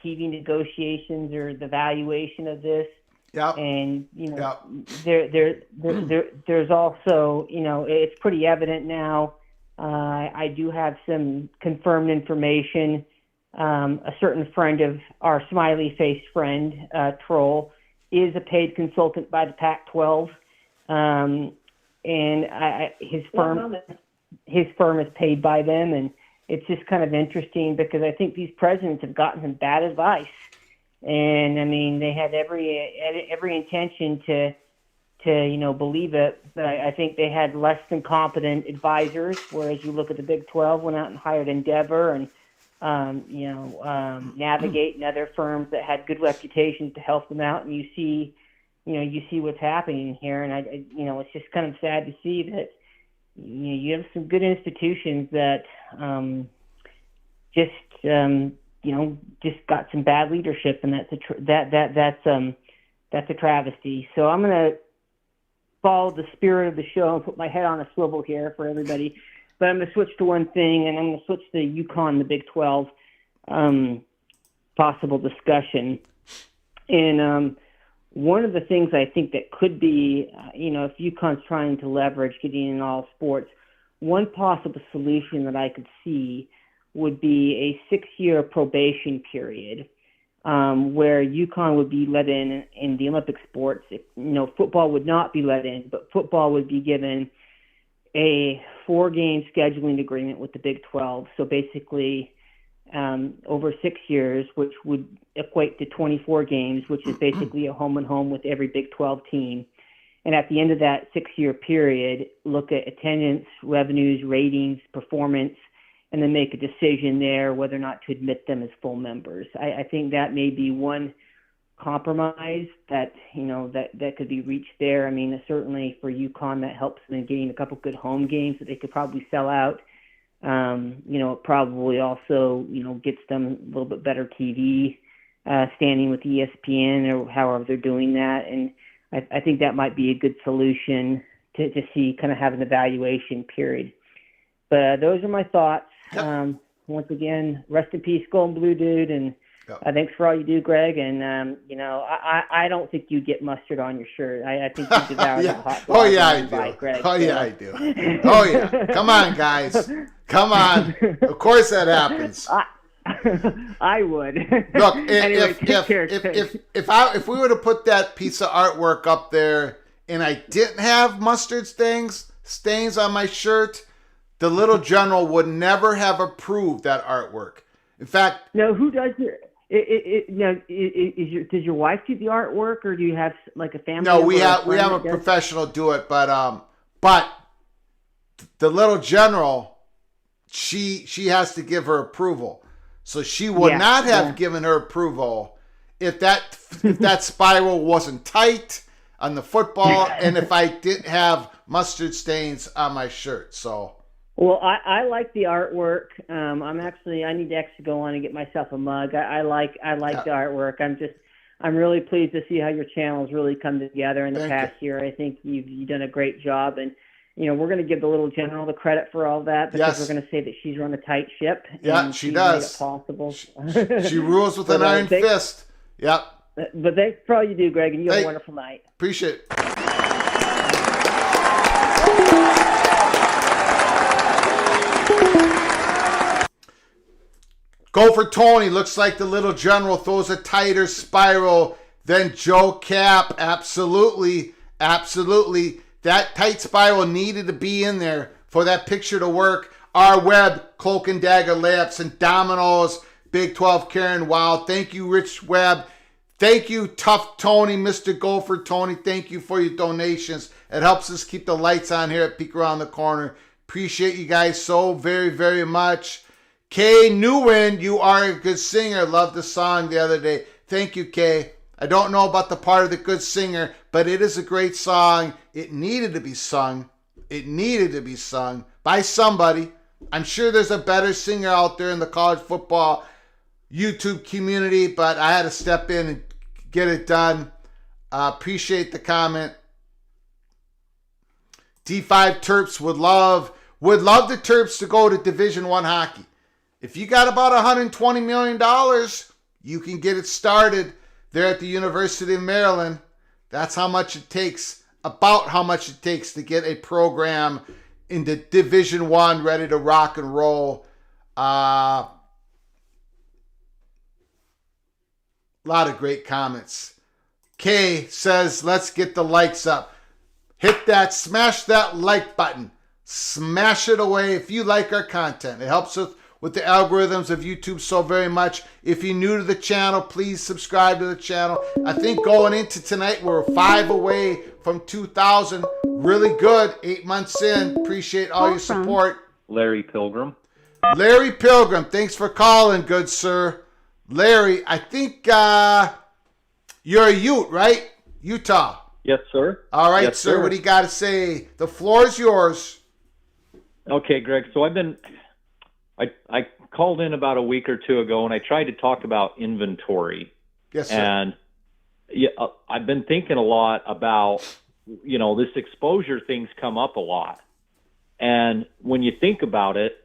TV negotiations or the valuation of this. Yeah. And there's also it's pretty evident now. I do have some confirmed information. A certain friend of our smiley face friend, Troll, is a paid consultant by the Pac-12. And his firm is paid by them, and it's just kind of interesting because I think these presidents have gotten some bad advice, and they had every intention to believe it, but I think they had less than competent advisors. Whereas you look at the Big 12, went out and hired Endeavor and Navigate and other firms that had good reputations to help them out, and you see what's happening here, and it's just kind of sad to see that you have some good institutions that just got some bad leadership, and that's a travesty. So I'm going to follow the spirit of the show and put my head on a swivel here for everybody. But I'm going to switch to one thing, and I'm going to switch to UConn, the Big 12 possible discussion. And one of the things I think that could be, if UConn's trying to leverage getting in all sports, one possible solution that I could see would be a 6-year probation period where UConn would be let in the Olympic sports. Football would not be let in, but football would be given a 4-game scheduling agreement with the Big 12. So basically, over 6 years, which would equate to 24 games, which is basically a home-and-home with every Big 12 team. And at the end of that 6-year period, look at attendance, revenues, ratings, performance, and then make a decision there whether or not to admit them as full members. I think that may be one compromise that could be reached there. I mean, certainly for UConn, that helps them in getting a couple good home games that they could probably sell out. It probably also gets them a little bit better TV standing with ESPN or however they're doing that, and I think that might be a good solution to see, kind of have an evaluation period. But those are my thoughts. Yep. Once again, rest in peace, Golden Blue Dude, and thanks for all you do, Greg. And I don't think you get mustard on your shirt. I think you devour the hot dog. Oh yeah, I do. Greg, oh yeah, I do. Oh yeah, come on, guys, come on. Of course that happens. I would. Look, anyway, if we were to put that piece of artwork up there and I didn't have mustard stains on my shirt, the little general would never have approved that artwork. In fact, no. Who does does your wife do the artwork, or do you have like a family? No, we have a professional do it, but the little general, she has to give her approval. So she would not have given her approval if that spiral wasn't tight on the football and if I didn't have mustard stains on my shirt. So. Well, I like the artwork. I need to actually go on and get myself a mug. I like the artwork. I'm really pleased to see how your channel's really come together in the past year. I think you've done a great job, and we're going to give the little general the credit for all that because we're going to say that she's run a tight ship. Yeah, she does. Made it possible. She rules with an iron fist. Yep. But thanks for all you do, Greg, and you have a wonderful night. Appreciate it. Go for Tony. Looks like the little general throws a tighter spiral than Joe Cap. Absolutely. Absolutely. That tight spiral needed to be in there for that picture to work. Our Webb, Cloak and Dagger layups and dominoes. Big 12 Karen Wow. Thank you, Rich Webb. Thank you, Tough Tony, Mr. Gopher Tony. Thank you for your donations. It helps us keep the lights on here at Peek Around the Corner. Appreciate you guys so very, very much. Kay Newwind, you are a good singer. Loved the song the other day. Thank you, Kay. I don't know about the part of the good singer, but it is a great song. It needed to be sung. It needed to be sung by somebody. I'm sure there's a better singer out there in the college football YouTube community, but I had to step in and get it done. Appreciate the comment. D5 Terps would love the Terps to go to Division I hockey. If you got about $120 million, you can get it started there at the University of Maryland. That's how much it takes, about how much it takes to get a program into Division I ready to rock and roll. A lot of great comments. Kay says, let's get the likes up. Hit that, smash that like button. Smash it away if you like our content. It helps us with the algorithms of YouTube so very much. If you're new to the channel, please subscribe to the channel. I think going into tonight, we're 5 away from 2,000. Really good. 8 months in. Appreciate all your support. Larry Pilgrim. Larry Pilgrim, thanks for calling, good sir. Larry, I think you're a Ute, right? Utah. Yes, sir. All right, yes, sir. What do you got to say? The floor is yours. Okay, Greg. So I called in about a week or two ago, and I tried to talk about inventory. Yes, sir. And I've been thinking a lot about, this exposure thing's come up a lot. And when you think about it,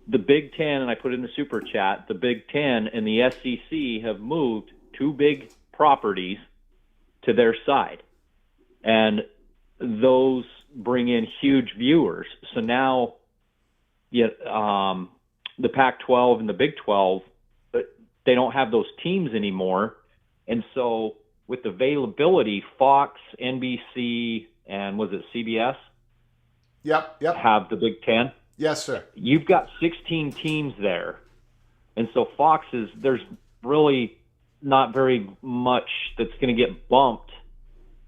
the Big Ten, and I put it in the super chat, the Big Ten and the SEC have moved 2 big properties to their side. And those bring in huge viewers. So now, the Pac-12 and the Big 12, they don't have those teams anymore. And so with availability, Fox, NBC, and was it CBS? Yep. Have the Big Ten. Yes, sir. You've got 16 teams there. And so there's really not very much that's going to get bumped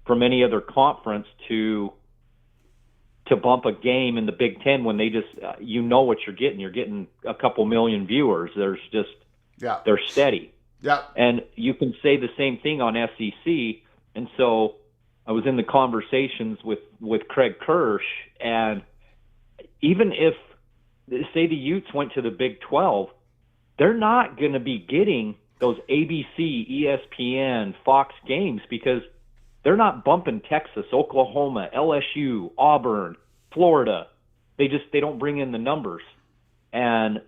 from any other conference to to bump a game in the Big Ten when they just, you know what you're getting. You're getting a couple million viewers. They're steady. Yeah. And you can say the same thing on SEC. And so I was in the conversations with Craig Kirsch, and even if, say the Utes went to the Big 12, they're not going to be getting those ABC, ESPN, Fox games because they're not bumping Texas, Oklahoma, LSU, Auburn, Florida. They don't bring in the numbers. And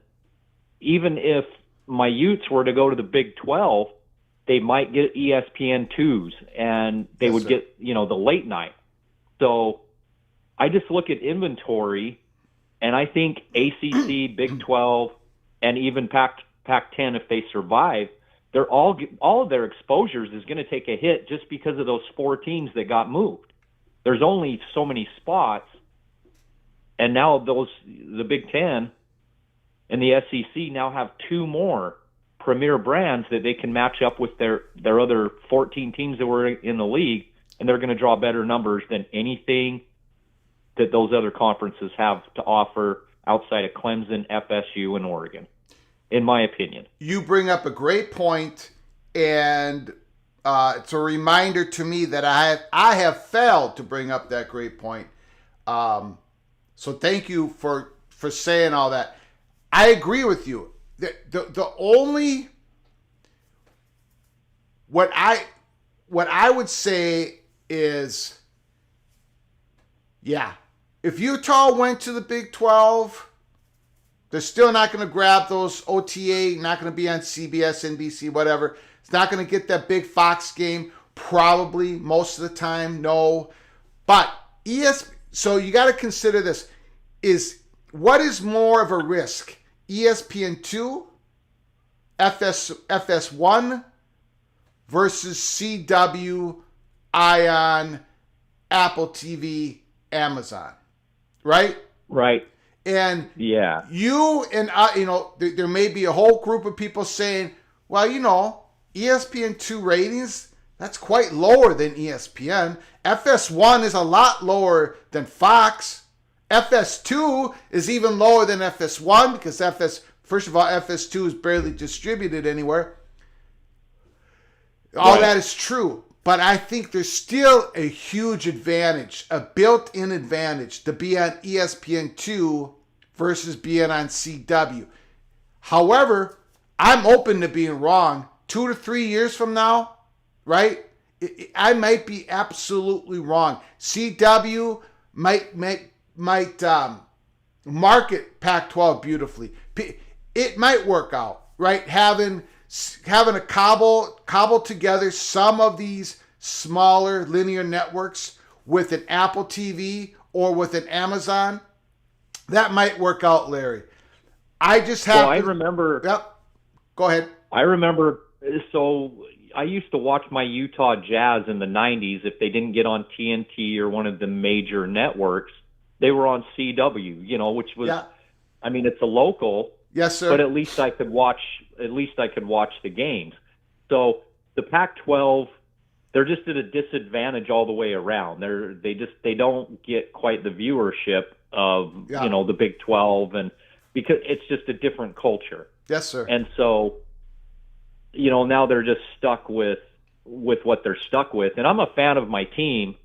even if my Utes were to go to the Big 12, they might get ESPN2s, and they would get, the late night. So I just look at inventory, and I think ACC, Big 12, and even Pac-10, if they survive, they're all of their exposures is going to take a hit just because of those 4 teams that got moved. There's only so many spots, and now the Big 10 and the SEC now have 2 more premier brands that they can match up with their other 14 teams that were in the league, and they're going to draw better numbers than anything that those other conferences have to offer outside of Clemson, FSU, and Oregon, in my opinion. You bring up a great point, and it's a reminder to me that I have failed to bring up that great point. So thank you for saying all that. I agree with you. The only what I would say is, yeah, if Utah went to the Big 12, they're still not going to grab those OTA, not going to be on CBS, NBC, whatever. It's not going to get that big Fox game, probably most of the time, no. But so you got to consider this, what is more of a risk? ESPN2, FS1 versus CW, Ion, Apple TV, Amazon, right? Right. And yeah, you and I, there may be a whole group of people saying, well, ESPN2 ratings, that's quite lower than ESPN. FS1 is a lot lower than Fox. FS2 is even lower than FS1 because first of all, FS2 is barely distributed anywhere. All that is true. But I think there's still a huge advantage, a built-in advantage to be on ESPN2 versus being on CW. However, I'm open to being wrong. 2 to 3 years from now, right? I might be absolutely wrong. CW might market Pac-12 beautifully. It might work out, right? Having a cobble together some of these smaller linear networks with an Apple TV or with an Amazon, that might work out, Larry. I just have. Well, I remember. Yep. Go ahead. I remember. So I used to watch my Utah Jazz in the '90s. If they didn't get on TNT or one of the major networks, they were on CW. Which was, I mean, it's a local. Yes, sir. But at least I could watch. At least I could watch the games. So the Pac-12, they're just at a disadvantage all the way around. They don't get quite the viewership of the Big 12, and because it's just a different culture. Yes, sir. And so, now they're just stuck with what they're stuck with. And I'm a fan of my team,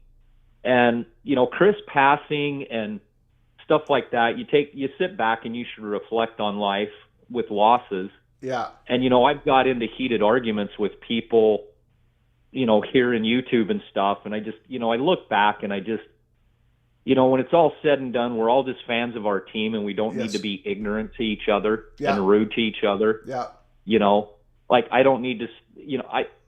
and Chris passing and stuff like that. You sit back and you should reflect on life with losses. Yeah. And I've got into heated arguments with people, here in YouTube and stuff, and I just, I look back and I just, when it's all said and done, we're all just fans of our team, and we don't need to be ignorant to each other and rude to each other. Yeah. Like I don't need to,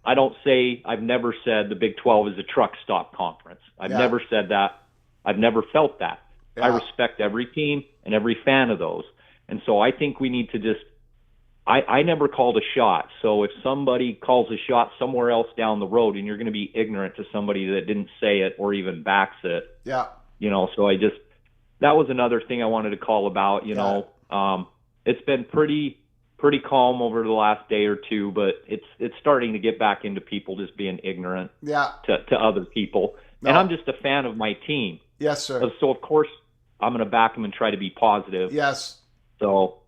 I don't say, I've never said the Big 12 is a truck stop conference. I've never said that. I've never felt that. Yeah. I respect every team and every fan of those. And so I think we need to just, I never called a shot. So if somebody calls a shot somewhere else down the road and you're going to be ignorant to somebody that didn't say it or even backs it, so that was another thing I wanted to call about, it's been pretty calm over the last day or two, but it's starting to get back into people just being ignorant to other people. No. And I'm just a fan of my team. Yes, sir. So of course I'm going to back them and try to be positive. Yes. So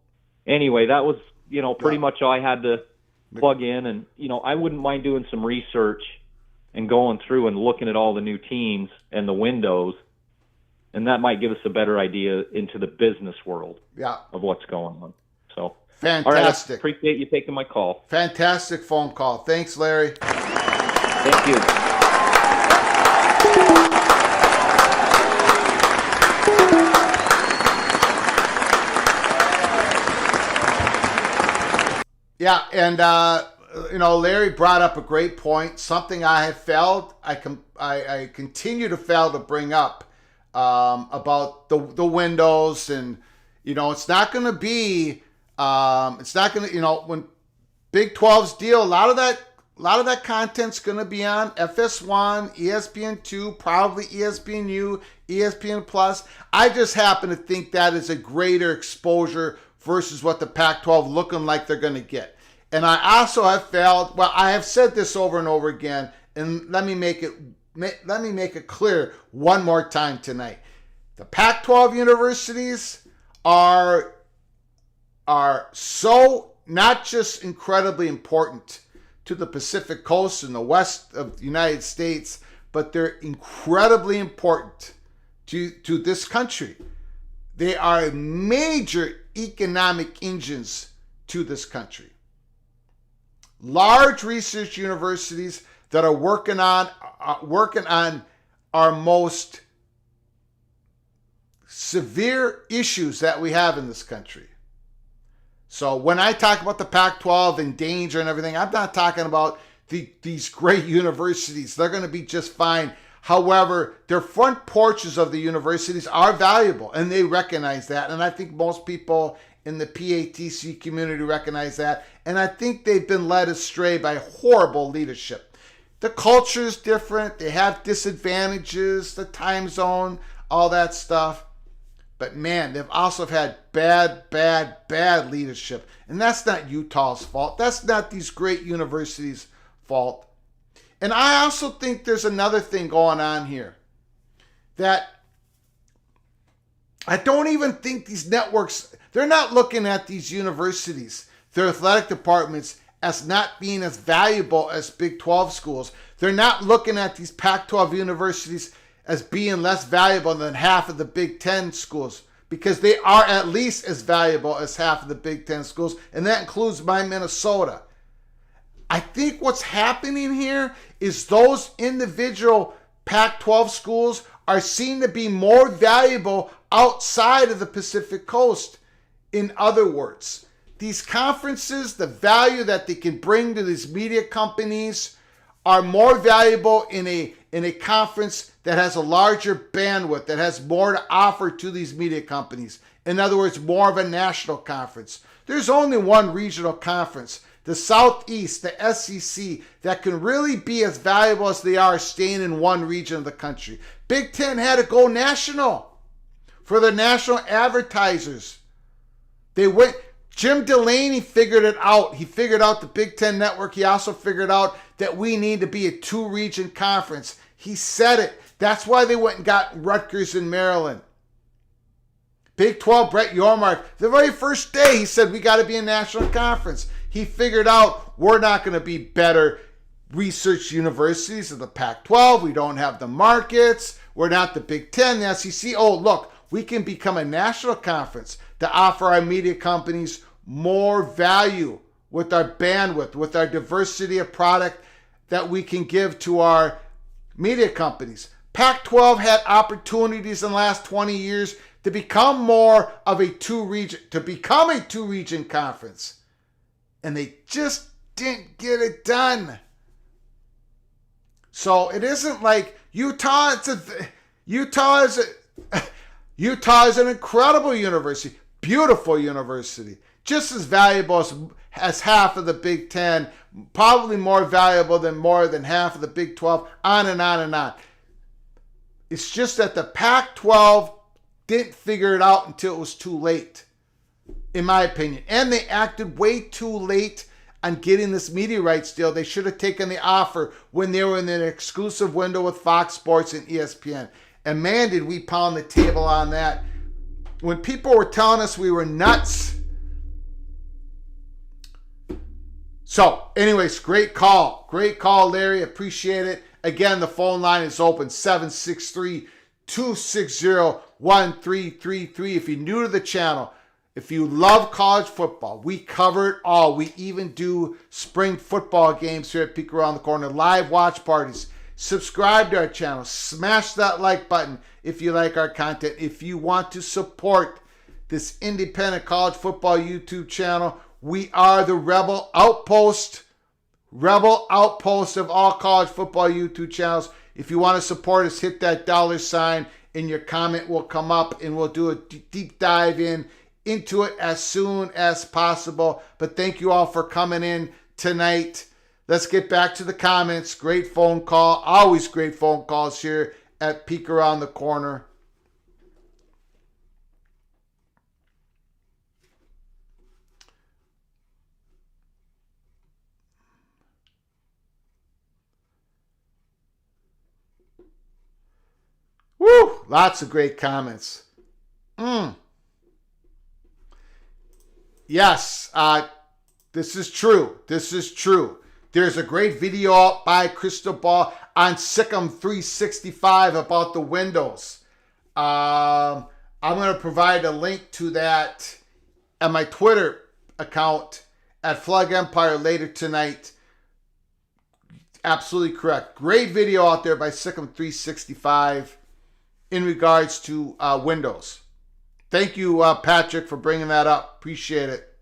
anyway, that was, pretty Yeah. much all I had to plug in. And, I wouldn't mind doing some research and going through and looking at all the new teams and the windows. And that might give us a better idea into the business world Yeah. of what's going on. So, Fantastic. all right, I appreciate you taking my call. Fantastic phone call. Thanks, Larry. Thank you. Yeah, and Larry brought up a great point. Something I have failed, I continue to fail to bring up about the windows, and it's not going to be, when Big 12's deal, a lot of that content's going to be on FS1, ESPN2, probably ESPNU, ESPN Plus. I just happen to think that is a greater exposure versus what the Pac-12 looking like they're going to get. And I also have failed. Well, I have said this over and over again, and let me make it clear one more time tonight. The Pac-12 universities are so not just incredibly important to the Pacific Coast and the west of the United States, but they're incredibly important to this country. They are major economic engines to this country. Large research universities that are working on our most severe issues that we have in this country. So when I talk about the Pac-12 and danger and everything, I'm not talking about these great universities. They're going to be just fine. However, their front porches of the universities are valuable, and they recognize that. And I think most people in the PATC community recognize that. And I think they've been led astray by horrible leadership. The culture is different. They have disadvantages, the time zone, all that stuff. But man, they've also had bad leadership. And that's not Utah's fault. That's not these great universities' fault. And I also think there's another thing going on here, that I don't even think these networks, they're not looking at these universities, their athletic departments, as not being as valuable as Big 12 schools. They're not looking at these Pac-12 universities as being less valuable than half of the Big 10 schools, because they are at least as valuable as half of the Big 10 schools, and that includes my Minnesota. I think what's happening here is those individual Pac-12 schools are seen to be more valuable outside of the Pacific Coast. In other words, these conferences, the value that they can bring to these media companies are more valuable in a conference that has a larger bandwidth, that has more to offer to these media companies. In other words, more of a national conference. There's only one regional conference, the Southeast, the SEC, that can really be as valuable as they are staying in one region of the country. Big Ten had to go national for the national advertisers. Jim Delaney figured it out. He figured out the Big Ten network. He also figured out that we need to be a two-region conference. He said it. That's why they went and got Rutgers in Maryland. Big 12, Brett Yormark, the very first day he said we got to be a national conference. He figured out we're not going to be better research universities of the Pac-12. We don't have the markets. We're not the Big Ten, the SEC. Oh, look, we can become a national conference to offer our media companies more value with our bandwidth, with our diversity of product that we can give to our media companies. Pac-12 had opportunities in the last 20 years to become more of a two-region conference. And they just didn't get it done. So it isn't like Utah is an incredible university, beautiful university, just as valuable as half of the Big Ten, probably more valuable than more than half of the Big 12, on and on and on. It's just that the Pac-12 didn't figure it out until it was too late, in my opinion. And they acted way too late on getting this media rights deal. They should have taken the offer when they were in an exclusive window with Fox Sports and ESPN. And man, did we pound the table on that. When people were telling us we were nuts. So, anyways, great call. Great call, Larry. Appreciate it. Again, the phone line is open, 763-260-1333. If you're new to the channel, if you love college football, we cover it all. We even do spring football games here at Peek Around the Corner, live watch parties. Subscribe to our channel. Smash that like button if you like our content. If you want to support this independent college football YouTube channel, we are the rebel outpost of all college football YouTube channels. If you want to support us, hit that $sign and your comment will come up and we'll do a deep dive into it as soon as possible. But thank you all for coming in tonight. Let's get back to the comments. Great phone call. Always great phone calls here at Peek Around the Corner. Woo! Lots of great comments. Yes, this is true. This is true. There's a great video out by Crystal Ball on Sikkim 365 about the windows. I'm going to provide a link to that at my Twitter account at Flug Empire later tonight. Absolutely correct. Great video out there by Sikkim 365 in regards to windows. Thank you, Patrick, for bringing that up. Appreciate it.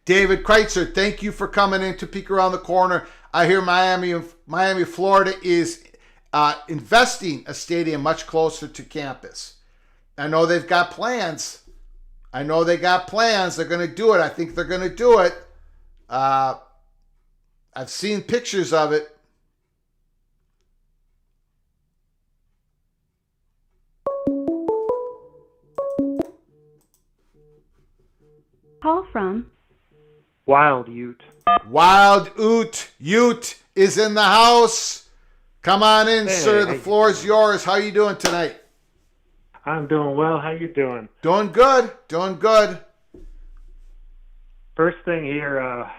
David Kreitzer, thank you for coming in to Peek Around the Corner. I hear Miami, Florida is investing a stadium much closer to campus. I know they've got plans. They're going to do it. I think they're going to do it. I've seen pictures of it. Call from Wild Ute. Wild Ute is in the house. Come on in, sir. The floor is yours. How you doing tonight? I'm doing well. How you doing? Doing good. Doing good. First thing here,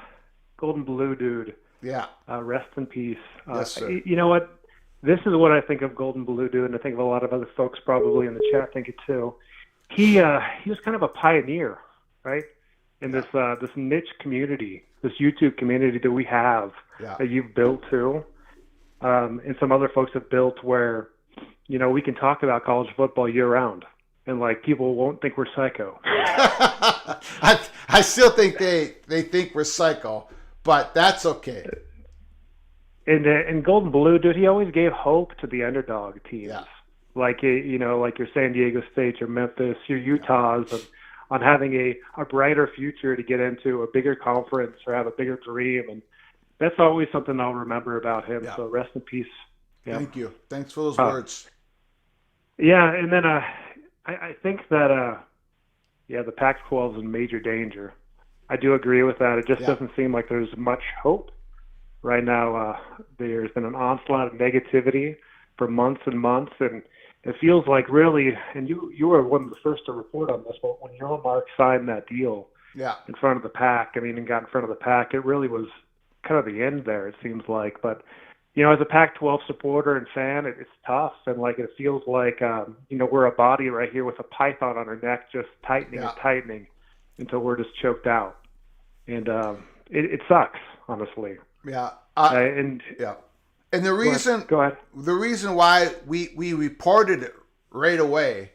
Golden Blue Dude. Yeah. Rest in peace. Yes, sir. You know what? This is what I think of Golden Blue Dude, and I think of a lot of other folks probably in the chat think it too. He was kind of a pioneer, right? In this niche community, this YouTube community that we have, that you've built too, and some other folks have built where, you know, we can talk about college football year round, and like people won't think we're psycho. I still think they think we're psycho, but that's okay. And Golden Blue, dude, he always gave hope to the underdog teams, like like your San Diego State, your Memphis, your Utahs, on having a brighter future to get into a bigger conference or have a bigger dream. And that's always something I'll remember about him. Yeah. So rest in peace. Yeah. Thank you. Thanks for those words. Yeah. And then I think that, the Pac-12 is in major danger. I do agree with that. It just doesn't seem like there's much hope right now. There's been an onslaught of negativity for months and months, and it feels like really, and you were one of the first to report on this, but when Euromark signed that deal in front of the Pac, and got in front of the Pac, it really was kind of the end there, it seems like. But, as a Pac-12 supporter and fan, it's tough, and it feels like, we're a body right here with a python on our neck just tightening and tightening until we're just choked out. And it sucks, honestly. Yeah. And the reason, go ahead. The reason why we reported it right away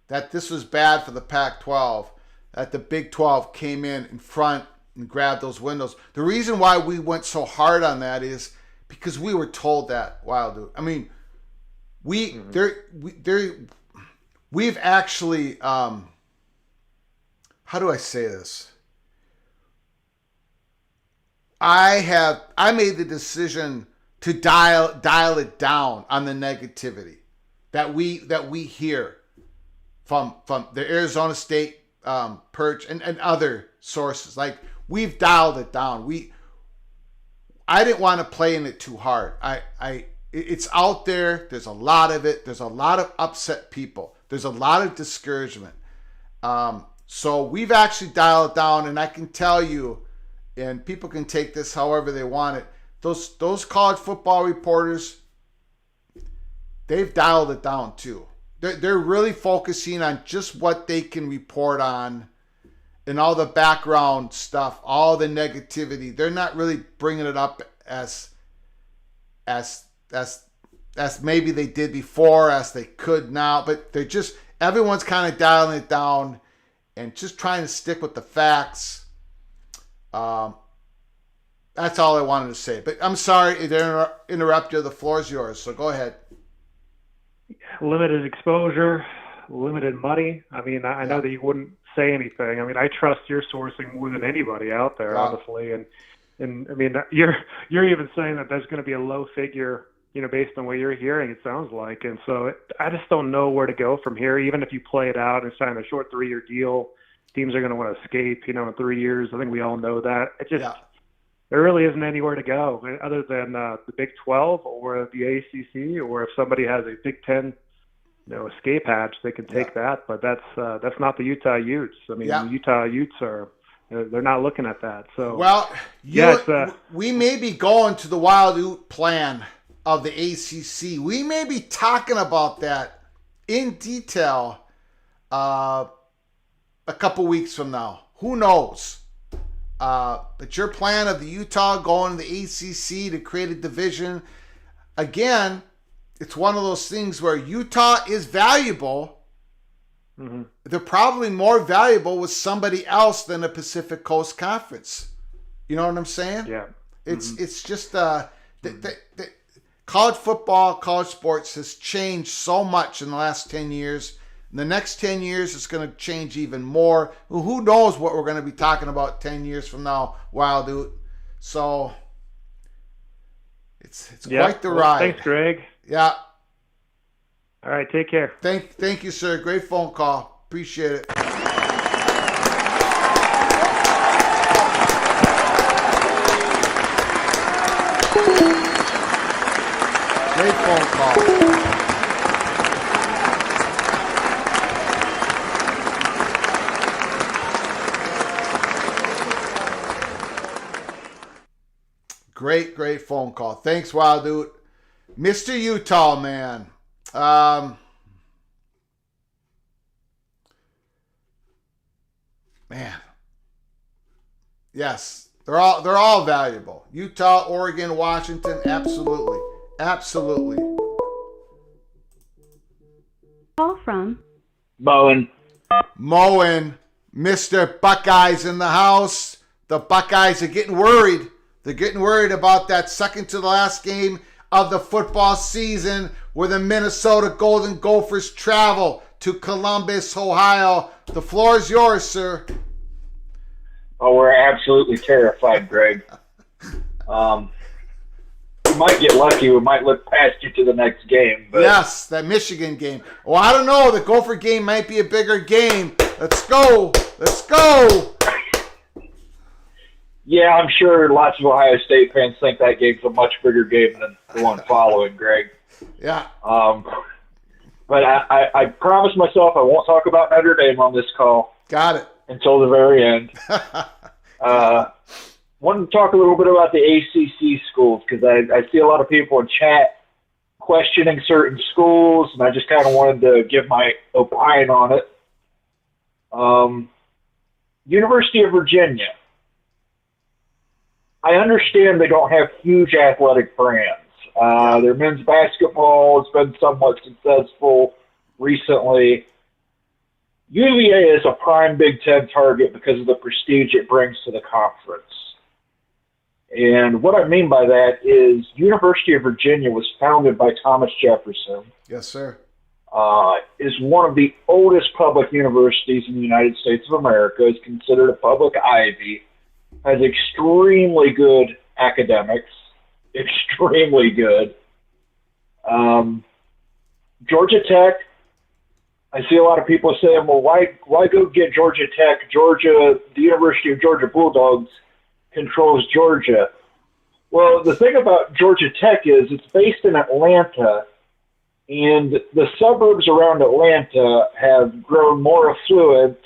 that this was bad for the Pac-12, that the Big 12 came in front and grabbed those windows. The reason why we went so hard on that is because we were told that. Wild Dude. I mean, we've actually, how do I say this? I made the decision to dial it down on the negativity that we hear from the Arizona State Perch and other sources. Like we've dialed it down. I didn't want to play in it too hard. It's out there. There's a lot of it. There's a lot of upset people. There's a lot of discouragement. So we've actually dialed it down, and I can tell you, and people can take this however they want it. Those college football reporters, they've dialed it down too. They're really focusing on just what they can report on and all the background stuff, all the negativity. They're not really bringing it up as maybe they did before, as they could now. But they're just, everyone's kind of dialing it down and just trying to stick with the facts. That's all I wanted to say. But I'm sorry to interrupt you. The floor is yours, so go ahead. Limited exposure, limited money. I mean, I know that you wouldn't say anything. I mean, I trust your sourcing more than anybody out there, honestly. And I mean, you're even saying that there's going to be a low figure, based on what you're hearing, it sounds like. And so I just don't know where to go from here. Even if you play it out and sign a short 3-year deal, teams are going to want to escape, in 3 years. I think we all know that. There really isn't anywhere to go other than the Big 12 or the ACC, or if somebody has a Big 10, escape hatch, they can take that. But that's not the Utah Utes. I mean, the Utah Utes they're not looking at that. So we may be going to the Wild Ute plan of the ACC. We may be talking about that in detail a couple weeks from now. Who knows? But your plan of the Utah going to the ACC to create a division, again, it's one of those things where Utah is valuable. Mm-hmm. They're probably more valuable with somebody else than the Pacific Coast Conference. You know what I'm saying? Yeah. It's just the college football, college sports has changed so much in the last 10 years. In the next 10 years, it's going to change even more. Who knows what we're going to be talking about 10 years from now, Wild Ute. So it's quite the ride. Thanks, Greg. Yeah. All right, take care. Thank you, sir. Great phone call. Appreciate it. Great phone call. Great phone call. Thanks, Wild Ute. Mr. Utah, man. Man. Yes, they're all valuable. Utah, Oregon, Washington, absolutely. Absolutely. Call from Moen, Mr. Buckeyes in the house. The Buckeyes are getting worried. They're getting worried about that second to the last game of the football season where the Minnesota Golden Gophers travel to Columbus, Ohio. The floor is yours, sir. Oh, we're absolutely terrified, Greg. We might get lucky. We might look past you to the next game. But... Yes, that Michigan game. Well, I don't know. The Gopher game might be a bigger game. Let's go. Let's go. Yeah, I'm sure lots of Ohio State fans think that game's a much bigger game than the one following, Greg. Yeah. But I promised myself I won't talk about Notre Dame on this call. Got it. Until the very end. Wanted to talk a little bit about the ACC schools because I see a lot of people in chat questioning certain schools, and I just kind of wanted to give my opinion on it. University of Virginia. I understand they don't have huge athletic brands. Their men's basketball has been somewhat successful recently. UVA is a prime Big Ten target because of the prestige it brings to the conference. And what I mean by that is University of Virginia was founded by Thomas Jefferson. Yes, sir. Is one of the oldest public universities in the United States of America, is considered a public Ivy, has extremely good academics, extremely good. Georgia Tech I see a lot of people saying, well, why go get Georgia Tech? The University of Georgia Bulldogs controls Georgia. Well, the thing about Georgia Tech is it's based in Atlanta, and the suburbs around Atlanta have grown more affluent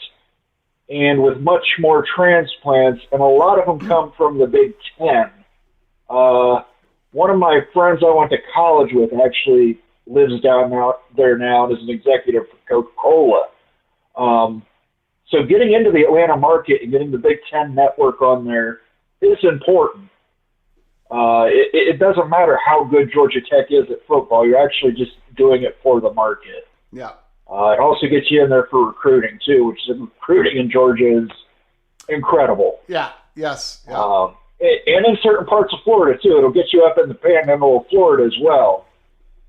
and with much more transplants, and a lot of them come from the Big Ten. One of my friends I went to college with actually lives down there now and is an executive for Coca-Cola. So getting into the Atlanta market and getting the Big Ten network on there is important. It doesn't matter how good Georgia Tech is at football. You're actually just doing it for the market. Yeah. It also gets you in there for recruiting, too, which is recruiting in Georgia is incredible. Yeah. Yes. Yeah. And in certain parts of Florida, too. It'll get you up in the panhandle of Florida as well.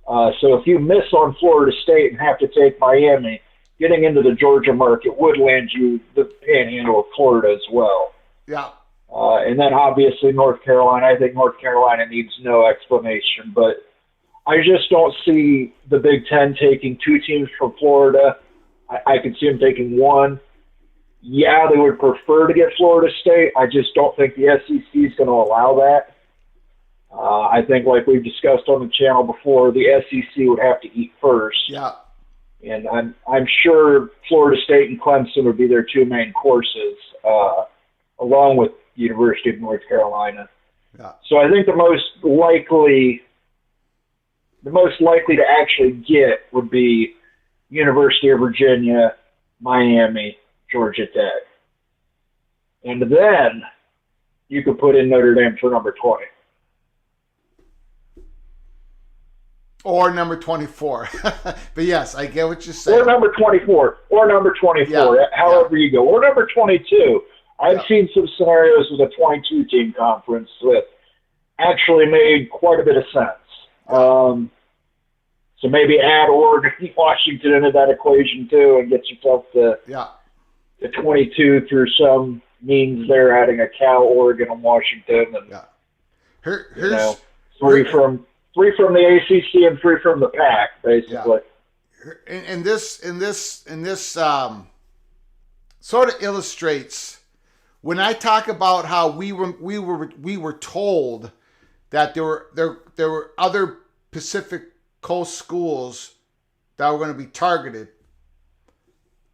So if you miss on Florida State and have to take Miami, getting into the Georgia market would land you the panhandle of Florida as well. Yeah. And then obviously North Carolina. I think North Carolina needs no explanation, but I just don't see the Big Ten taking two teams from Florida. I could see them taking one. Yeah, they would prefer to get Florida State. I just don't think the SEC is going to allow that. I think, like we've discussed on the channel before, the SEC would have to eat first. Yeah. And I'm sure Florida State and Clemson would be their two main courses, along with University of North Carolina. Yeah. So I think the most likely to actually get would be University of Virginia, Miami, Georgia Tech. And then you could put in Notre Dame for number 20. Or number 24. But yes, I get what you're saying. Or number 24. However you go. Or number 22. I've seen some scenarios with a 22-team conference that actually made quite a bit of sense. So maybe add Oregon and Washington into that equation too and get yourself to 22 through some means there, adding a Cal, Oregon, and Washington. And, three from the ACC and three from the Pac, basically. Yeah. And this sort of illustrates when I talk about how we were told that there were other Pacific Coast schools that were going to be targeted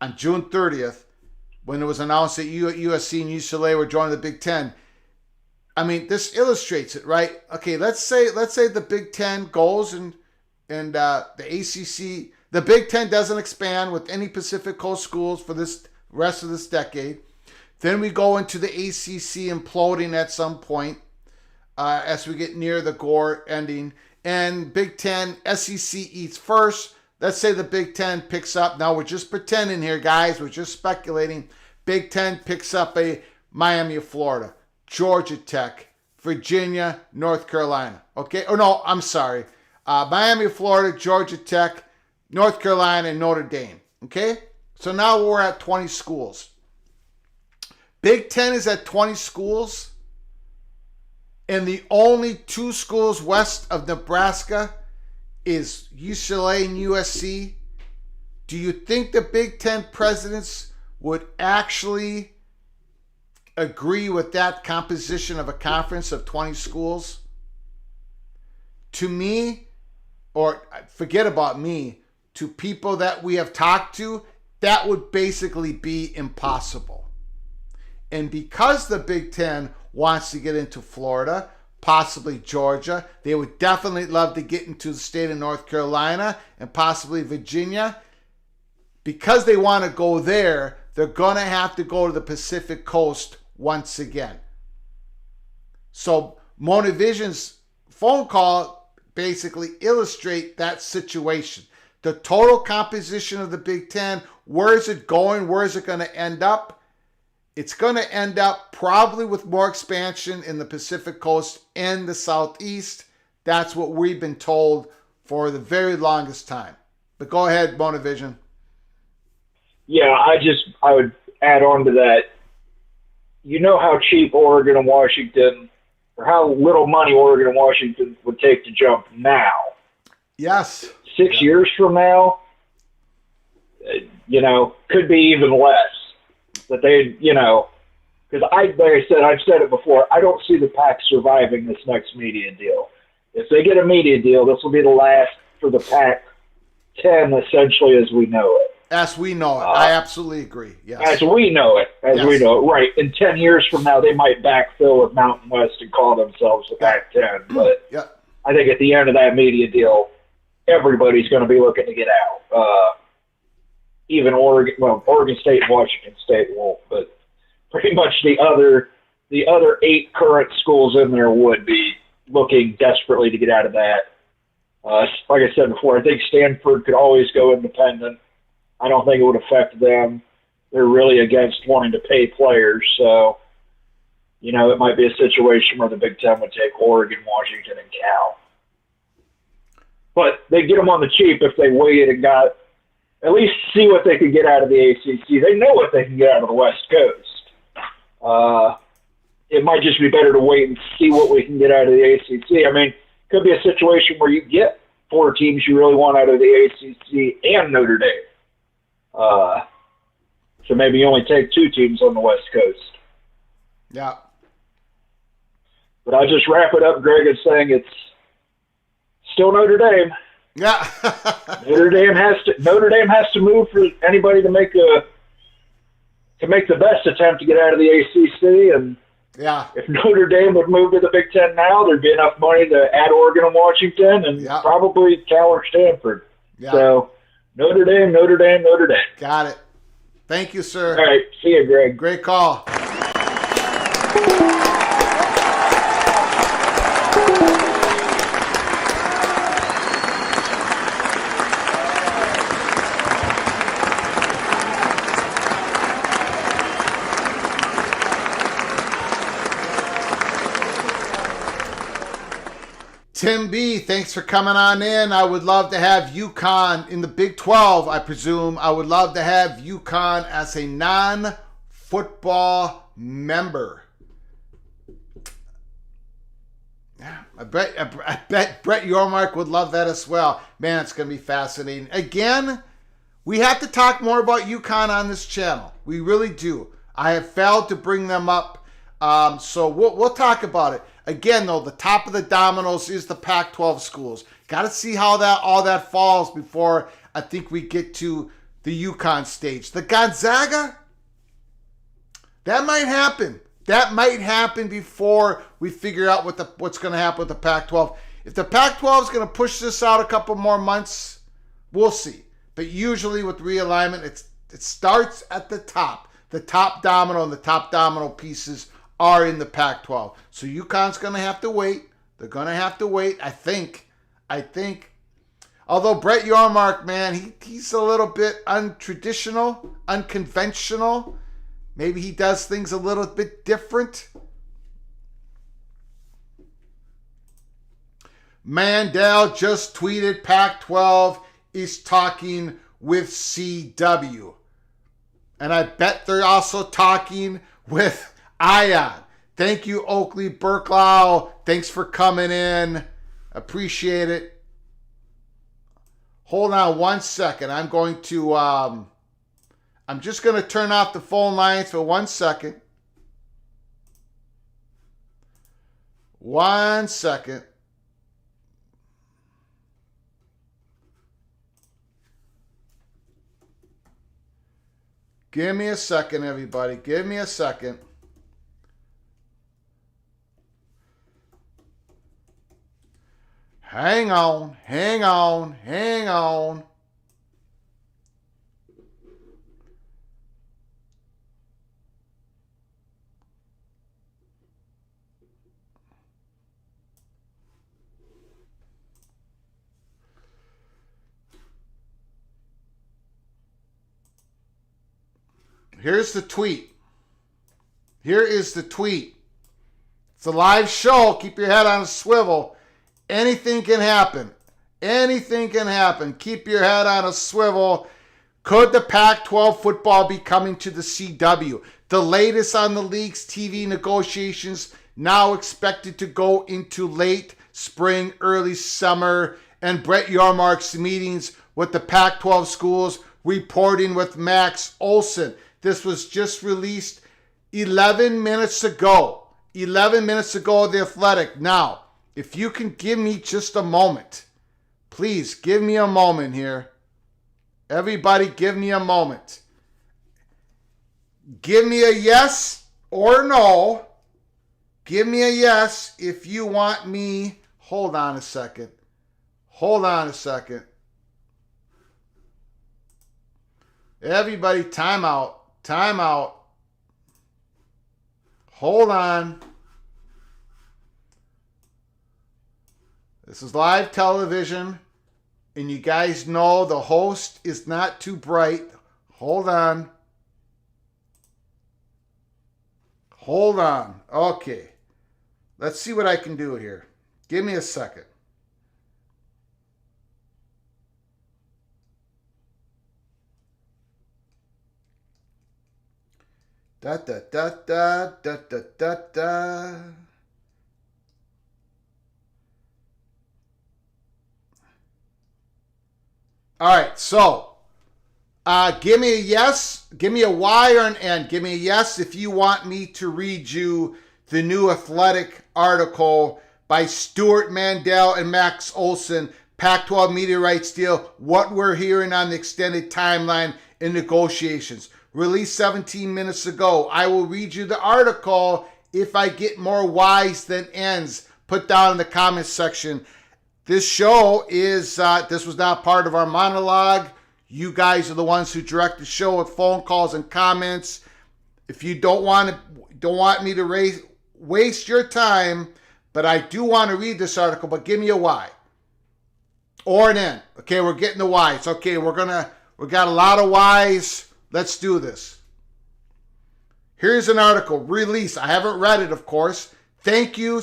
on June 30th when it was announced that USC and UCLA were joining the Big Ten. I mean, this illustrates it, right? Okay, let's say the Big Ten goes and the ACC, the Big Ten doesn't expand with any Pacific Coast schools for this rest of this decade. Then we go into the ACC imploding at some point as we get near the Gore ending. And Big Ten, SEC eats first. Let's say the Big Ten picks up. Now we're just pretending here, guys. We're just speculating. Big Ten picks up a Miami of Florida, Georgia Tech, Virginia, North Carolina. Okay? Oh, no, I'm sorry. Miami of Florida, Georgia Tech, North Carolina, and Notre Dame. Okay? So now we're at 20 schools. Big Ten is at 20 schools. And the only two schools west of Nebraska is UCLA and USC. Do you think the Big Ten presidents would actually agree with that composition of a conference of 20 schools? To me, or forget about me, to people that we have talked to, that would basically be impossible. And because the Big Ten wants to get into Florida, possibly Georgia, they would definitely love to get into the state of North Carolina and possibly Virginia. Because they want to go there, they're going to have to go to the Pacific Coast once again. So Monavision's phone call basically illustrate that situation. The total composition of the Big Ten, where is it going? Where is it going to end up? It's going to end up probably with more expansion in the Pacific Coast and the Southeast. That's what we've been told for the very longest time. But go ahead, Monavision. Yeah, I would add on to that. You know how cheap Oregon and Washington, or how little money Oregon and Washington would take to jump now. Yes. 6 years from now, could be even less. That they, because like I said, I've said it before, I don't see the Pac surviving this next media deal. If they get a media deal, this will be the last for the Pac-10, essentially, as we know it. As we know it. I absolutely agree. Yes. As we know it. We know it. Right. In 10 years from now, they might backfill with Mountain West and call themselves the Pac-10. But I think at the end of that media deal, everybody's going to be looking to get out. Even Oregon State and Washington State won't, but pretty much the other 8 current schools in there would be looking desperately to get out of that. Like I said before, I think Stanford could always go independent. I don't think it would affect them. They're really against wanting to pay players, so it might be a situation where the Big Ten would take Oregon, Washington, and Cal. But they get them on the cheap if they waited and got at least see what they could get out of the ACC. They know what they can get out of the West Coast. It might just be better to wait and see what we can get out of the ACC. I mean, it could be a situation where you get 4 teams you really want out of the ACC and Notre Dame. So maybe you only take 2 teams on the West Coast. Yeah. But I'll just wrap it up, Greg, as saying it's still Notre Dame. Yeah. Notre Dame has to move for anybody to make the best attempt to get out of the ACC. And if Notre Dame would move to the Big Ten now, there'd be enough money to add Oregon and Washington and probably Cal or Stanford. Yeah. So Notre Dame. Got it. Thank you, sir. All right. See you, Greg. Great call. Tim B, thanks for coming on in. I would love to have UConn in the Big 12, I presume. I would love to have UConn as a non-football member. Yeah, I bet Brett Yormark would love that as well. Man, it's going to be fascinating. Again, we have to talk more about UConn on this channel. We really do. I have failed to bring them up, so we'll talk about it. Again, though, the top of the dominoes is the Pac-12 schools. Got to see how all that falls before I think we get to the UConn stage. The Gonzaga, that might happen. That might happen before we figure out what's going to happen with the Pac-12. If the Pac-12 is going to push this out a couple more months, we'll see. But usually with realignment, it starts at the top. The top domino and the top domino pieces are in the Pac-12. So UConn's going to have to wait. They're going to have to wait, I think. Although Brett Yormark, man, he's a little bit untraditional, unconventional. Maybe he does things a little bit different. Mandel just tweeted Pac-12 is talking with CW. And I bet they're also talking with Ion. Thank you, Oakley Burklau. Thanks for coming in. Appreciate it. Hold on 1 second. I'm going to, I'm just going to turn off the phone lines for 1 second. 1 second. Give me a second, everybody. Give me a second. Hang on. Here's the tweet. Here is the tweet. It's a live show. Keep your head on a swivel. Anything can happen. Anything can happen. Keep your head on a swivel. Could the Pac-12 football be coming to the CW? The latest on the league's TV negotiations now expected to go into late spring, early summer, and Brett Yormark's meetings with the Pac-12 schools reporting with Max Olson. This was just released 11 minutes ago. 11 minutes ago, The Athletic. Now, if you can give me just a moment, please give me a moment here. Everybody, give me a moment. Give me a yes or no. Give me a yes if you want me. Hold on a second. Hold on a second. Everybody, time out. Time out. Hold on. This is live television, and you guys know the host is not too bright. Hold on. Hold on. Okay. Let's see what I can do here. Give me a second. Da da da da da da da da. All right, so give me a yes, give me a Y or an N. Give me a yes if you want me to read you the new Athletic article by Stuart Mandel and Max Olson, Pac-12 media rights deal, what we're hearing on the extended timeline in negotiations. Released 17 minutes ago. I will read you the article. If I get more Y's than N's, put down in the comments section. This show is, this was not part of our monologue. You guys are the ones who direct the show with phone calls and comments. If you don't want me to waste your time, but I do want to read this article, but give me a Y or an N. Okay, we're getting the Y. It's okay. We got a lot of Y's. Let's do this. Here's an article released. I haven't read it, of course. Thank you.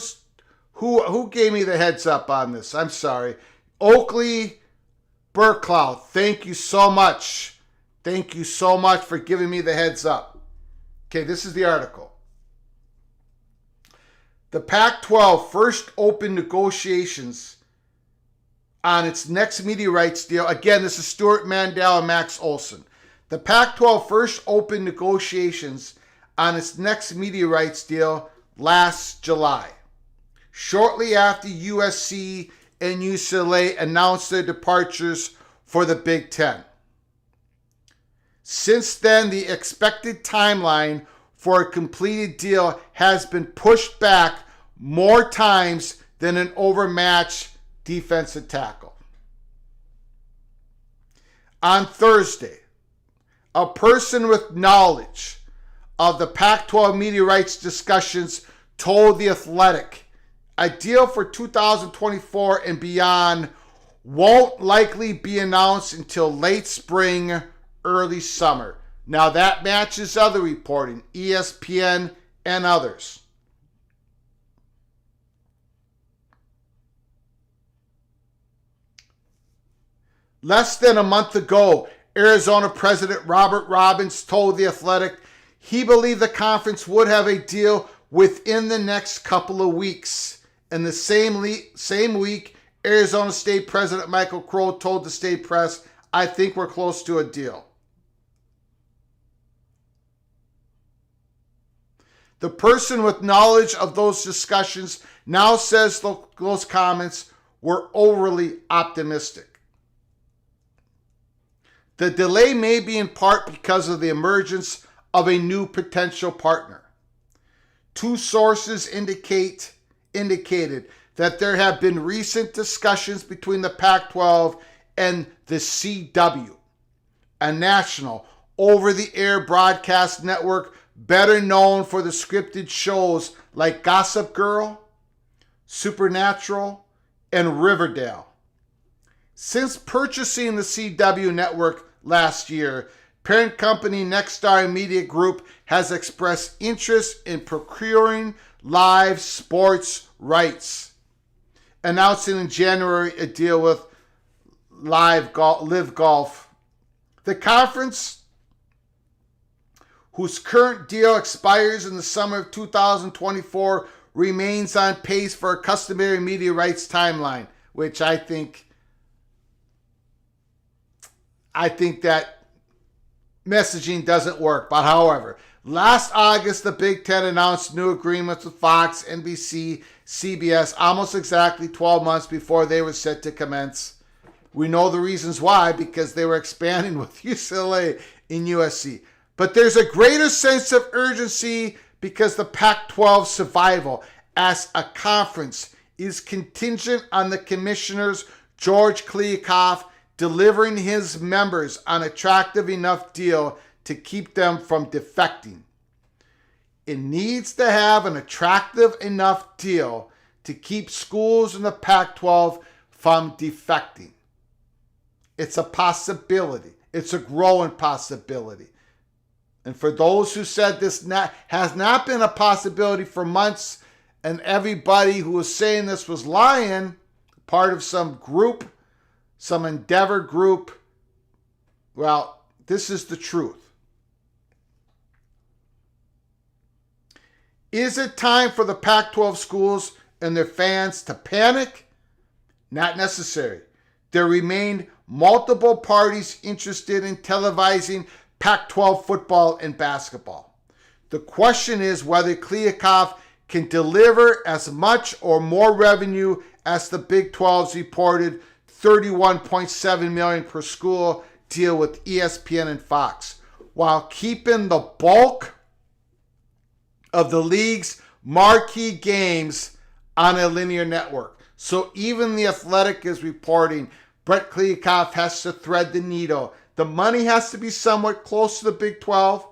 Who gave me the heads up on this? I'm sorry. Oakley Burklow. Thank you so much. Thank you so much for giving me the heads up. Okay, this is the article. The Pac-12 first opened negotiations on its next media rights deal. Again, this is Stuart Mandel and Max Olson. The Pac-12 first opened negotiations on its next media rights deal last July, shortly after USC and UCLA announced their departures for the Big Ten. Since then, the expected timeline for a completed deal has been pushed back more times than an overmatched defensive tackle. On Thursday, a person with knowledge of the Pac-12 media rights discussions told The Athletic a deal for 2024 and beyond won't likely be announced until late spring, early summer. Now that matches other reporting, ESPN and others. Less than a month ago, Arizona President Robert Robbins told The Athletic he believed the conference would have a deal within the next couple of weeks. In the same week, Arizona State President Michael Crow told the state press, "I think we're close to a deal." The person with knowledge of those discussions now says those comments were overly optimistic. The delay may be in part because of the emergence of a new potential partner. Two sources indicated that there have been recent discussions between the Pac-12 and the CW, a national over-the-air broadcast network better known for the scripted shows like Gossip Girl, Supernatural, and Riverdale. Since purchasing the CW network last year, parent company Nexstar Media Group has expressed interest in procuring live sports rights, announcing in January a deal with Live Golf. The conference, whose current deal expires in the summer of 2024, remains on pace for a customary media rights timeline, which I think that messaging doesn't work. But however, last August, the Big Ten announced new agreements with Fox, NBC, CBS, almost exactly 12 months before they were set to commence. We know the reasons why, because they were expanding with UCLA and USC. But there's a greater sense of urgency because the Pac-12 survival as a conference is contingent on the commissioner's George Kliavkoff delivering his members an attractive enough deal to keep them from defecting. It needs to have an attractive enough deal to keep schools in the Pac-12 from defecting. It's a possibility. It's a growing possibility. And for those who said this has not been a possibility for months, and everybody who was saying this was lying, part of some group, some endeavor group, well, this is the truth. Is it time for the Pac-12 schools and their fans to panic? Not necessary. There remain multiple parties interested in televising Pac-12 football and basketball. The question is whether Kliavkoff can deliver as much or more revenue as the Big 12's reported $31.7 million per school deal with ESPN and Fox, while keeping the bulk of the league's marquee games on a linear network. So even The Athletic is reporting Brett Kliavkoff has to thread the needle. The money has to be somewhat close to the Big 12,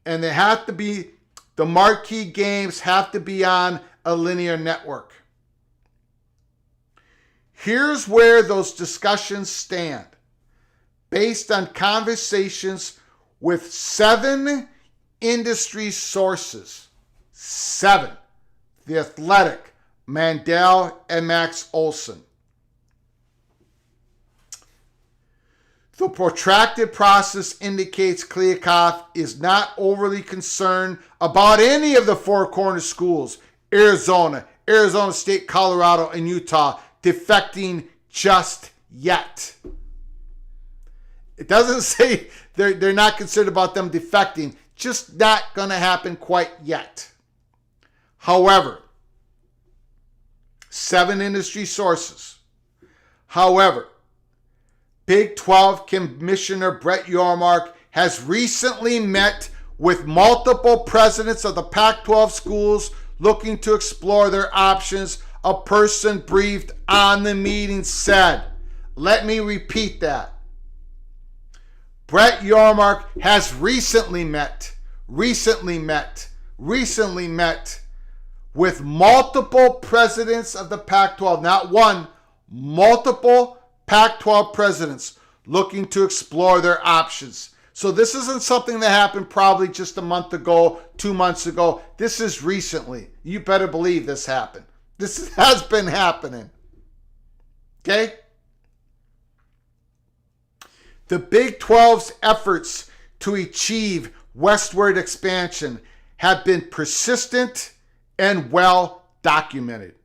and they have to be, the marquee games have to be on a linear network. Here's where those discussions stand. Based on conversations with 7 industry sources. 7. The Athletic, Mandel, and Max Olson. The protracted process indicates Kliavkoff is not overly concerned about any of the Four Corners schools, Arizona State, Colorado, and Utah, defecting just yet. It doesn't say they're not concerned about them defecting, just not going to happen quite yet. However, 7 industry sources. However, Big 12 Commissioner Brett Yormark has recently met with multiple presidents of the Pac-12 schools looking to explore their options. A person briefed on the meeting said, let me repeat that. Brett Yormark has recently met with multiple presidents of the Pac-12, not one, multiple Pac-12 presidents looking to explore their options. So this isn't something that happened probably just a month ago, 2 months ago. This is recently. You better believe this happened. This has been happening. Okay? The Big 12's efforts to achieve westward expansion have been persistent and well documented.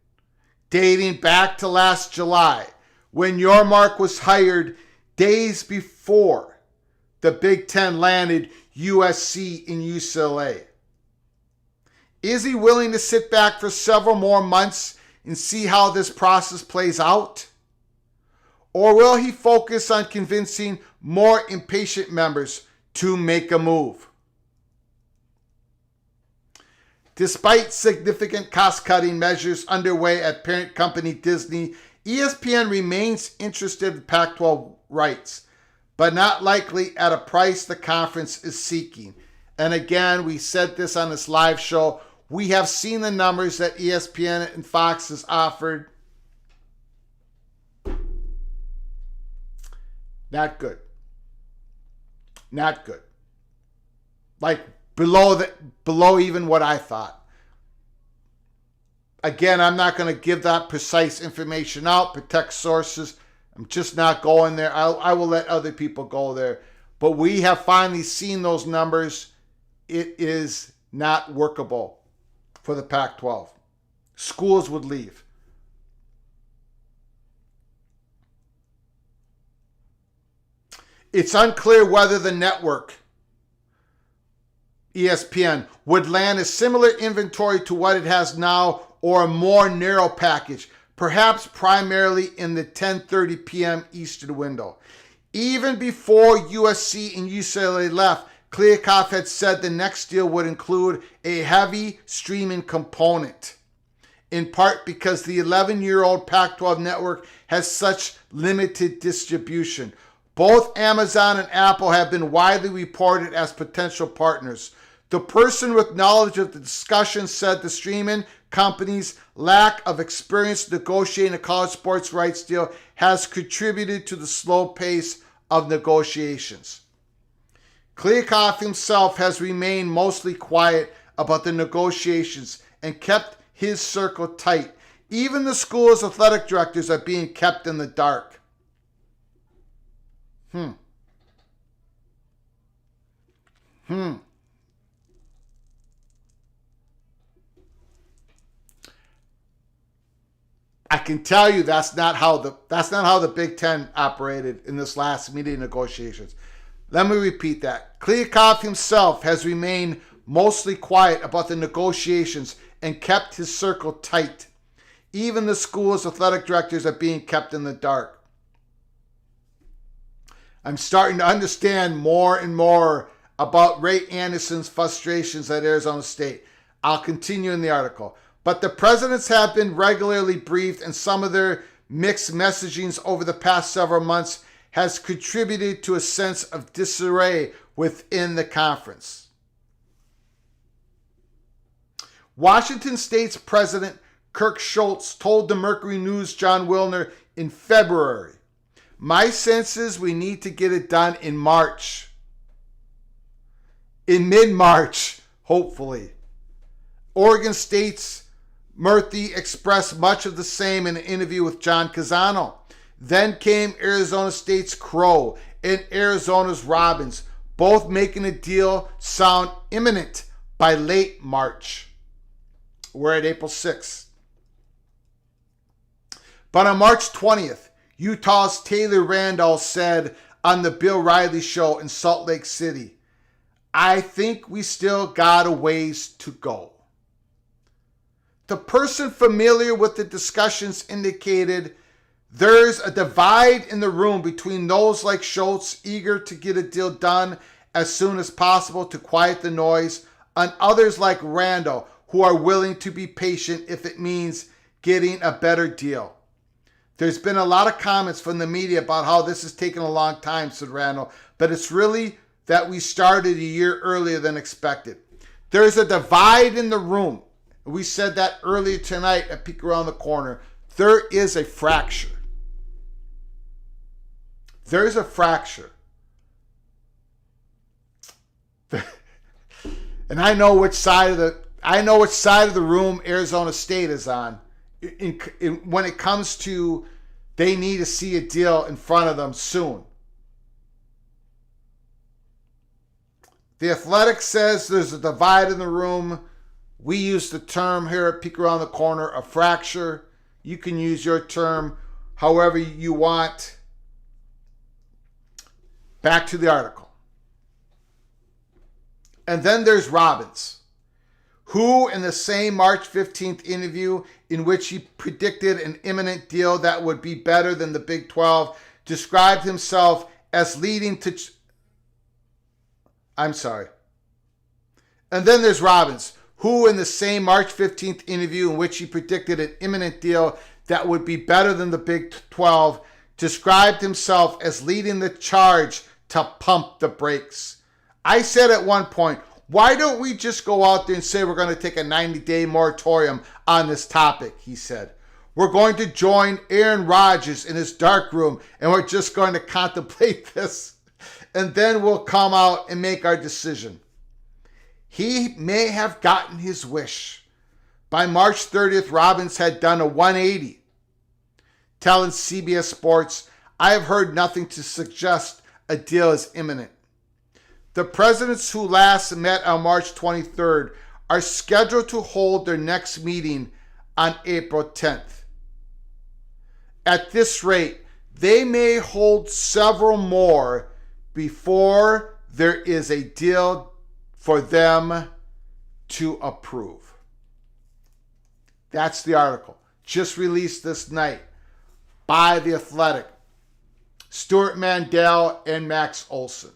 Dating back to last July, when Yormark was hired days before the Big Ten landed USC and UCLA. Is he willing to sit back for several more months and see how this process plays out? Or will he focus on convincing more impatient members to make a move? Despite significant cost-cutting measures underway at parent company Disney, ESPN remains interested in Pac-12 rights, but not likely at a price the conference is seeking. And again, we said this on this live show. We have seen the numbers that ESPN and Fox has offered. Not good. Not good. Like below even what I thought. Again, I'm not going to give that precise information out, protect sources. I'm just not going there. I will let other people go there. But we have finally seen those numbers. It is not workable for the Pac-12. Schools would leave. It's unclear whether the network, ESPN, would land a similar inventory to what it has now or a more narrow package, perhaps primarily in the 10:30 p.m. Eastern window. Even before USC and UCLA left, Kliavkoff had said the next deal would include a heavy streaming component, in part because the 11-year-old Pac-12 network has such limited distribution. Both Amazon and Apple have been widely reported as potential partners. The person with knowledge of the discussion said the streaming company's lack of experience negotiating a college sports rights deal has contributed to the slow pace of negotiations. Kliavkoff himself has remained mostly quiet about the negotiations and kept his circle tight. Even the school's athletic directors are being kept in the dark. I can tell you that's not how the Big Ten operated in this last meeting negotiations. Let me repeat that. Kliavkoff himself has remained mostly quiet about the negotiations and kept his circle tight. Even the school's athletic directors are being kept in the dark. I'm starting to understand more and more about Ray Anderson's frustrations at Arizona State. I'll continue in the article. But the presidents have been regularly briefed, and some of their mixed messagings over the past several months has contributed to a sense of disarray within the conference. Washington State's President Kirk Schultz told the Mercury News' John Wilner in February, "My sense is we need to get it done in March. In mid-March, hopefully." Oregon State's Murthy expressed much of the same in an interview with John Casano. Then came Arizona State's Crow and Arizona's Robbins, both making a deal sound imminent by late March. We're at April 6th. But on March 20th, Utah's Taylor Randall said on the Bill Riley Show in Salt Lake City, "I think we still got a ways to go." The person familiar with the discussions indicated there's a divide in the room between those like Schultz eager to get a deal done as soon as possible to quiet the noise, and others like Randall who are willing to be patient if it means getting a better deal. "There's been a lot of comments from the media about how this has taken a long time," said Randall, "but it's really that we started a year earlier than expected. There's a divide in the room." We said that earlier tonight at Peek Around the Corner. There is a fracture. There's a fracture. And I know which side of the room Arizona State is on. When it comes to they need to see a deal in front of them soon. The Athletic says there's a divide in the room. We use the term here at Peek Around the Corner, a fracture. You can use your term however you want. Back to the article. And then there's Robbins, who in the same March 15th interview in which he predicted an imminent deal that would be better than the Big 12, described himself as leading to... And then there's Robbins, who in the same March 15th interview in which he predicted an imminent deal that would be better than the Big 12, described himself as leading the charge to pump the brakes. I said at one point, why don't we just go out there and say we're going to take a 90-day moratorium on this topic, he said. We're going to join Aaron Rodgers in his dark room and we're just going to contemplate this and then we'll come out and make our decision. He may have gotten his wish. By March 30th, Robbins had done a 180, telling CBS Sports, "I have heard nothing to suggest a deal is imminent." The presidents who last met on March 23rd are scheduled to hold their next meeting on April 10th. At this rate, they may hold several more before there is a deal for them to approve. That's the article. Just released this night by The Athletic. Stuart Mandel and Max Olson.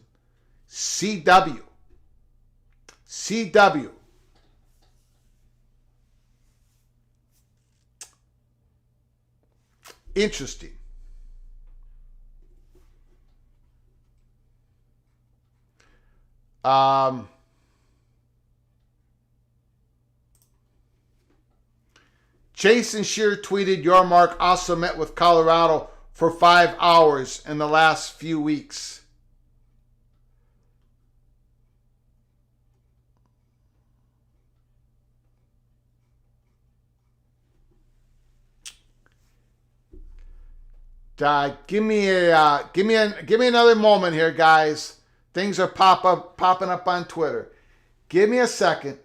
CW. CW. Interesting. Jason Shear tweeted, Yormark also met with Colorado for 5 hours in the last few weeks. Give me another moment here, guys. Things are popping up on Twitter. Give me a second.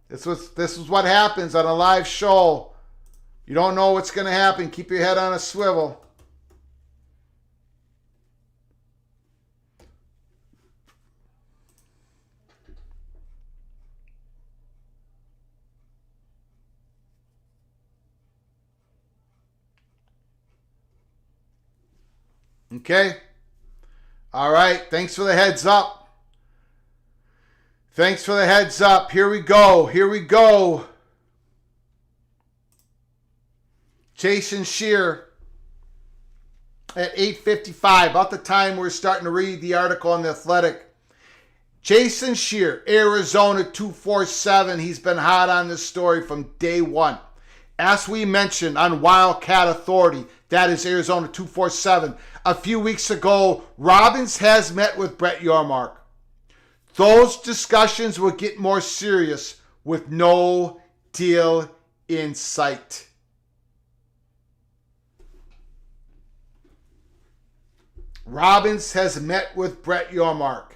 This is what happens on a live show. You don't know what's going to happen. Keep your head on a swivel. Okay. All right. Thanks for the heads up. Thanks for the heads up. Here we go. Here we go. Jason Shear at 8:55, about the time we're starting to read the article on The Athletic. Jason Shear, Arizona 247. He's been hot on this story from day one. As we mentioned on Wildcat Authority, that is Arizona 247. A few weeks ago, Robbins has met with Brett Yormark. Those discussions will get more serious with no deal in sight. Robbins has met with Brett Yormark.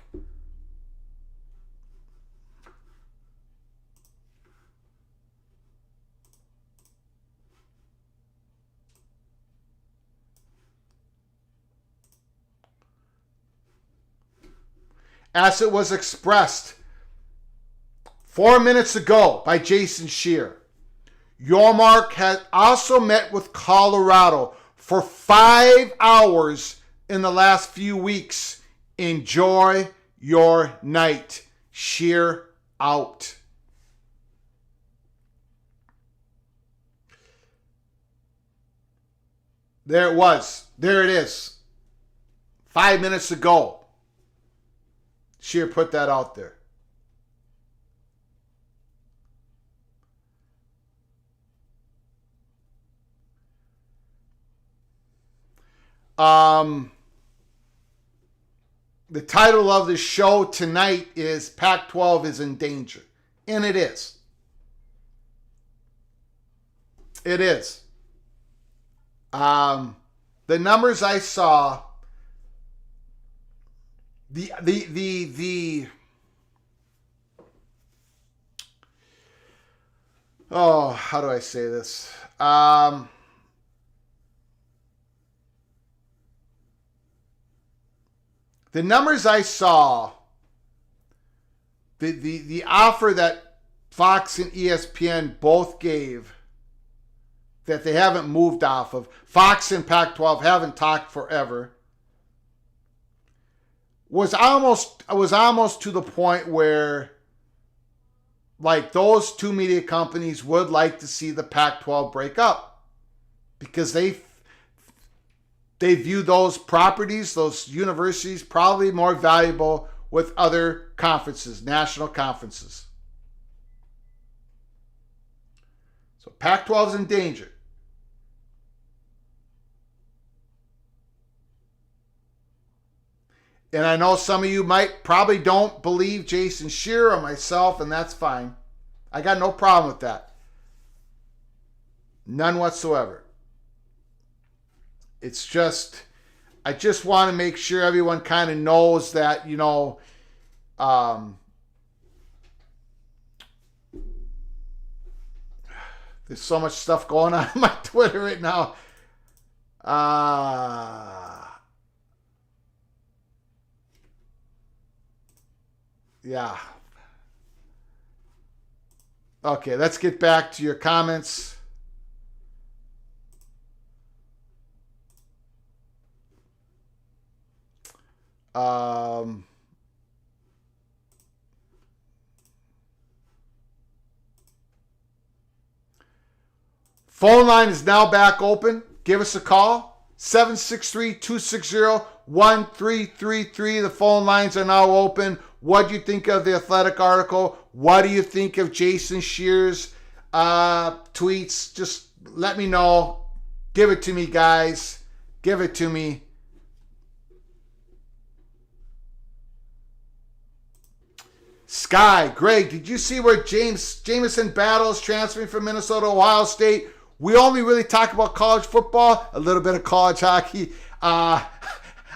As it was expressed 4 minutes ago by Jason Shear, Yormark had also met with Colorado for 5 hours in the last few weeks. Enjoy your night. Shear out. There it was. There it is. 5 minutes ago. Shear put that out there. The title of the show tonight is Pac-12 is in danger. And it is. It is. The numbers I saw, how do I say this? The numbers I saw, the offer that Fox and ESPN both gave, that they haven't moved off of, Fox and Pac-12 haven't talked forever, was almost to the point where, like, those two media companies would like to see the Pac-12 break up because they view those properties, those universities, probably more valuable with other conferences, national conferences. So Pac-12 is in danger. And I know some of you probably don't believe Jason Shear or myself, and that's fine. I got no problem with that. None whatsoever. It's just, I just want to make sure everyone kind of knows that, there's so much stuff going on my Twitter right now. Yeah. Okay, let's get back to your comments. Phone line is now back open. Give us a call. 763-260-1333. The phone lines are now open. What do you think of the Athletic article? What do you think of Jason Shear's tweets? Just let me know. Give it to me, guys. Give it to me. Sky, Greg, did you see where Jamison Battle is transferring from Minnesota to Ohio State? We only really talk about college football, a little bit of college hockey. I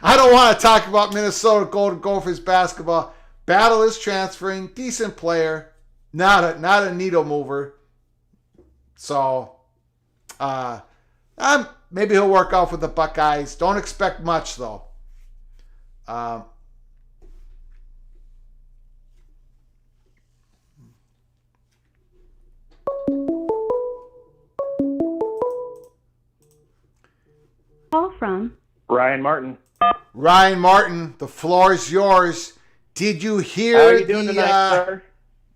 don't want to talk about Minnesota Golden Gophers basketball. Battle is transferring, decent player, not a needle mover. So, maybe he'll work out for the Buckeyes. Don't expect much though. Call from Ryan Martin. Ryan Martin, the floor is yours. Did you hear? How are you doing tonight, sir?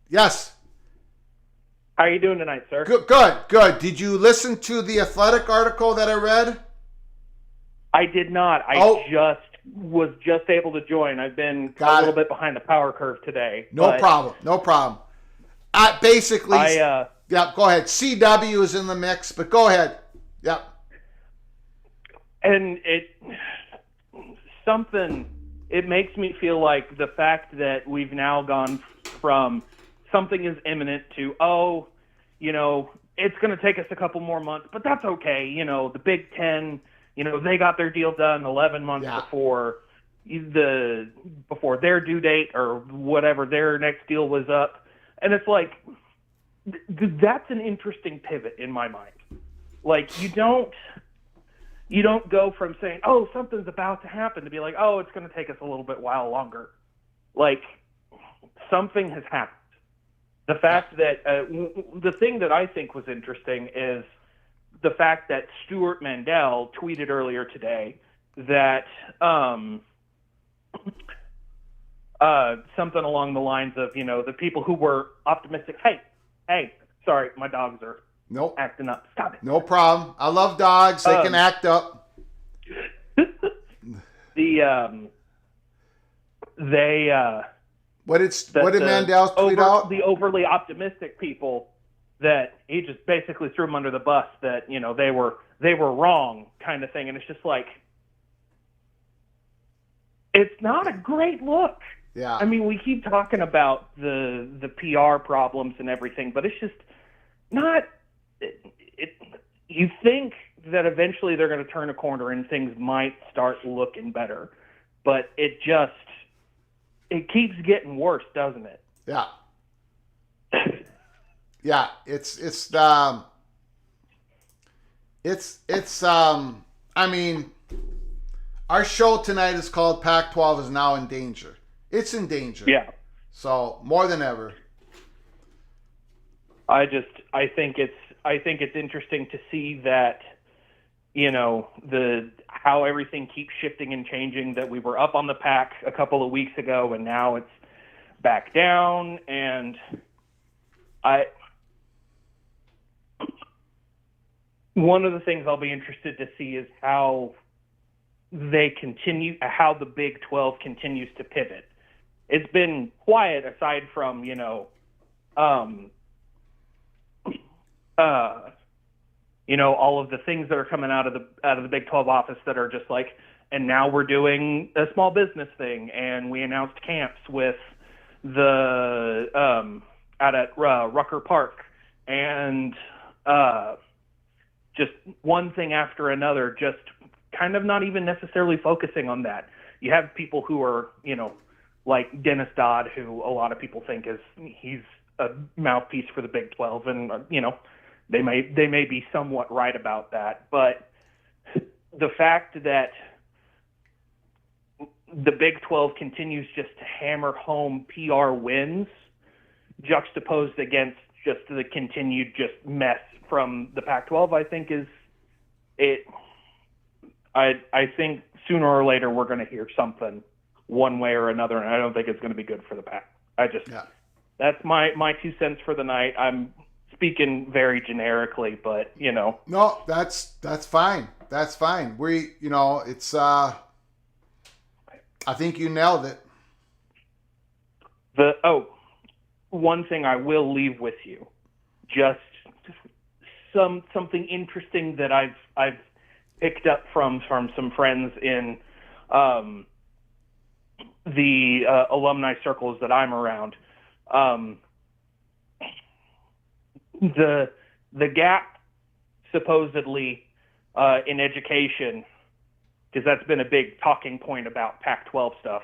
Yes. How are you doing tonight, sir? Good. Did you listen to the Athletic article that I read? I did not. I was just able to join. I've been a little bit behind the power curve today. No problem. Basically, yeah, go ahead. CW is in the mix, but go ahead. Yep. And it makes me feel like the fact that we've now gone from something is imminent to, it's going to take us a couple more months, but that's okay. The Big Ten, they got their deal done 11 months before their due date or whatever their next deal was up. And it's like, that's an interesting pivot in my mind. Like, you don't go from saying, oh, something's about to happen to be like, oh, it's going to take us a little bit while longer. Like, something has happened. The fact that the thing that I think was interesting is the fact that Stuart Mandel tweeted earlier today that something along the lines of, the people who were optimistic, hey, sorry, my dogs are acting up. Stop it. No problem. I love dogs. They can act up. What did Mandel tweet out? The overly optimistic people that he just basically threw them under the bus, that they were wrong, kind of thing. And it's just like, it's not a great look. Yeah. I mean, we keep talking about the PR problems and everything, but it's just not. You think that eventually they're going to turn a corner and things might start looking better, but it keeps getting worse, doesn't it? Yeah. Yeah, I mean, our show tonight is called Pac-12 is now in danger. It's in danger. Yeah. So, more than ever. I think it's interesting to see that, how everything keeps shifting and changing, that we were up on the pack a couple of weeks ago and now it's back down. And one of the things I'll be interested to see is how the Big 12 continues to pivot. It's been quiet aside from, all of the things that are coming out of the Big 12 office that are just like, and now we're doing a small business thing, and we announced camps with the out at Rucker Park, and just one thing after another, just kind of not even necessarily focusing on that. You have people who are, like Dennis Dodd, who a lot of people think he's a mouthpiece for the Big 12, and they may be somewhat right about that, but the fact that the Big 12 continues just to hammer home PR wins, juxtaposed against just the continued just mess from the Pac-12, I think is it. I think sooner or later we're going to hear something one way or another, and I don't think it's going to be good for the Pac. That's my 2 cents for the night. I'm speaking very generically, but No, that's fine. That's fine. It's I think you nailed it. One thing I will leave with you, just something interesting that I've picked up from some friends in the alumni circles that I'm around. The gap supposedly in education, because that's been a big talking point about Pac-12 stuff.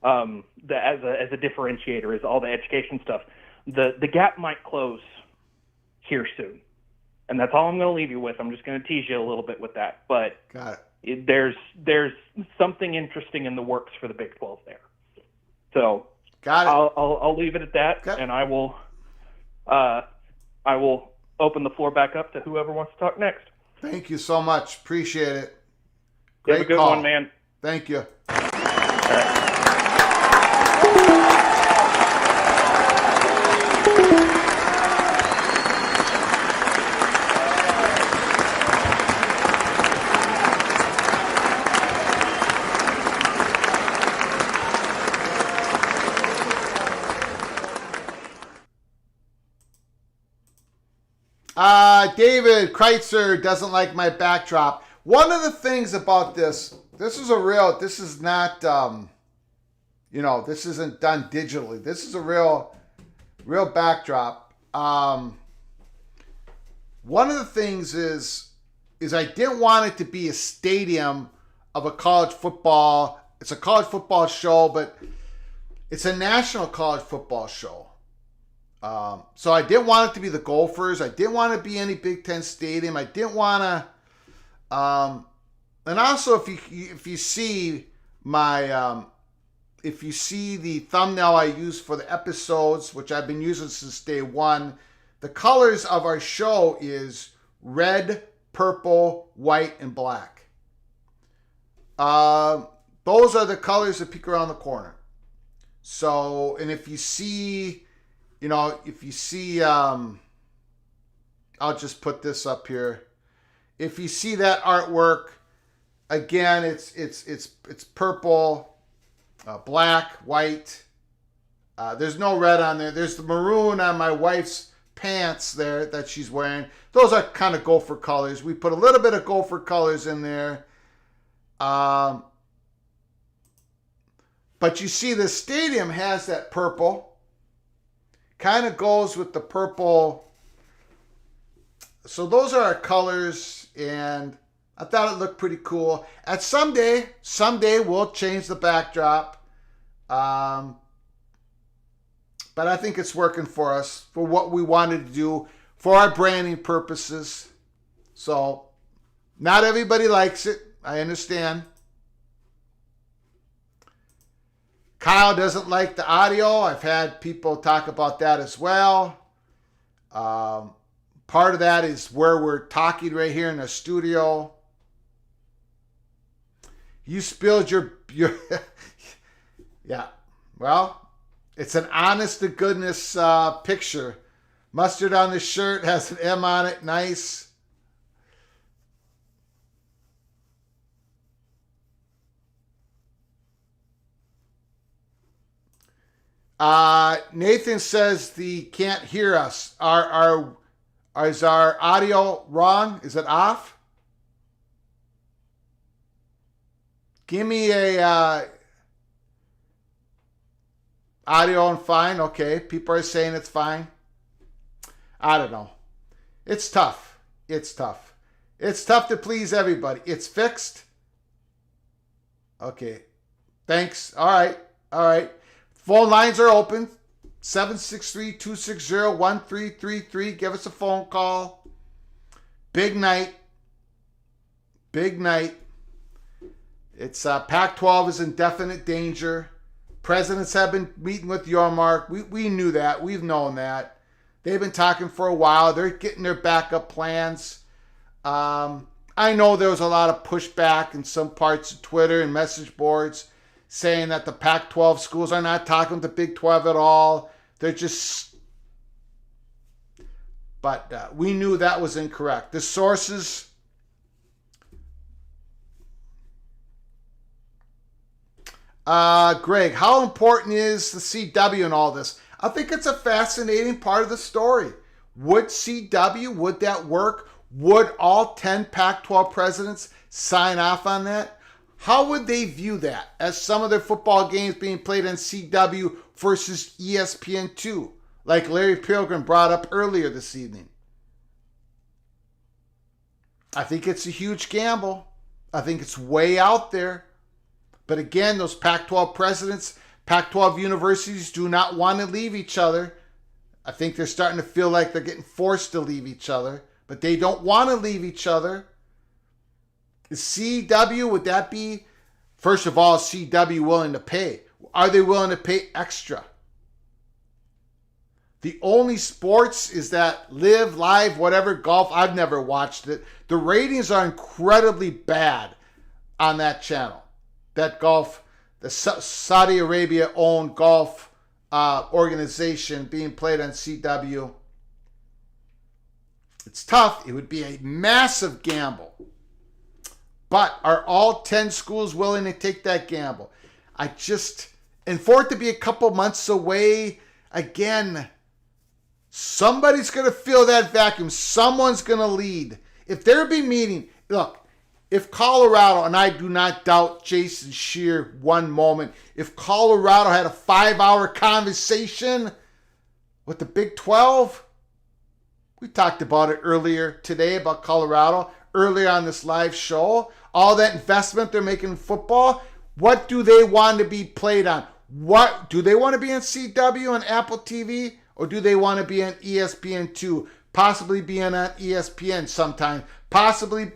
As a differentiator is all the education stuff. The gap might close here soon, and that's all I'm going to leave you with. I'm just going to tease you a little bit with that, but got it. There's something interesting in the works for the Big 12 there. So got it. I'll leave it at that, and I will open the floor back up to whoever wants to talk next. Thank you so much. Appreciate it. You have a good call. one, man. Thank you. All right. David Kreitzer doesn't like my backdrop. One of the things about this is not, this isn't done digitally. This is a real backdrop. One of the things is I didn't want it to be a stadium of a college football. It's a college football show, but it's a national college football show. So I didn't want it to be the Gophers. I didn't want it to be any Big Ten stadium. I didn't want to. And also, if you see my, if you see the thumbnail I use for the episodes, which I've been using since day one, the colors of our show is red, purple, white, and black. Those are the colors that peek around the corner. So, and if you see, I'll just put this up here. If you see that artwork, again, it's purple, black, white. There's no red on there. There's the maroon on my wife's pants there that she's wearing. Those are kind of Gopher colors. We put a little bit of Gopher colors in there. But you see the stadium has that purple. Kind of goes with the purple. So those are our colors, and I thought it looked pretty cool. At someday we'll change the backdrop. But I think it's working for us for what we wanted to do for our branding purposes. So not everybody likes it. I understand. Kyle doesn't like the audio. I've had people talk about that as well. Part of that is where we're talking right here in the studio. You spilled your yeah. Well, it's an honest to goodness picture. Mustard on the shirt has an M on it. Nice. Nathan says the can't hear us. Is our audio wrong? Is it off? Give me a audio and fine. Okay, people are saying it's fine. I don't know. It's tough. It's tough. It's tough to please everybody. It's fixed. Okay. Thanks. All right. All right. Phone lines are open. 763-260-1333. Give us a phone call. Big night. Big night. It's Pac-12 is in definite danger. Presidents have been meeting with Yormark. We knew that. We've known that. They've been talking for a while. They're getting their backup plans. I know there was a lot of pushback in some parts of Twitter and message boards saying that the Pac-12 schools are not talking with the Big 12 at all. They're just... But we knew that was incorrect. The sources... Greg, how important is the CW in all this? I think it's a fascinating part of the story. Would CW, would that work? Would all 10 Pac-12 presidents sign off on that? How would they view that as some of their football games being played on CW versus ESPN2, like Larry Pilgrim brought up earlier this evening? I think it's a huge gamble. I think it's way out there. But again, those Pac-12 presidents, Pac-12 universities do not want to leave each other. I think they're starting to feel like they're getting forced to leave each other, but they don't want to leave each other. Is CW, would that be, first of all, is CW willing to pay? Are they willing to pay extra? The only sports is that live, live, whatever, golf. I've never watched it. The ratings are incredibly bad on that channel. That golf, the Saudi Arabia-owned golf organization being played on CW. It's tough. It would be a massive gamble. But are all 10 schools willing to take that gamble? And for it to be a couple months away, again, somebody's going to fill that vacuum. Someone's going to lead. If there be meeting, look, if Colorado, and I do not doubt Jason Scheer one moment, if Colorado had a 5-hour conversation with the Big 12, we talked about it earlier today about Colorado, earlier on this live show, all that investment they're making in football, what do they want to be played on? What do they want to be on CW and Apple TV, or do they want to be on ESPN2, possibly being on ESPN sometime, possibly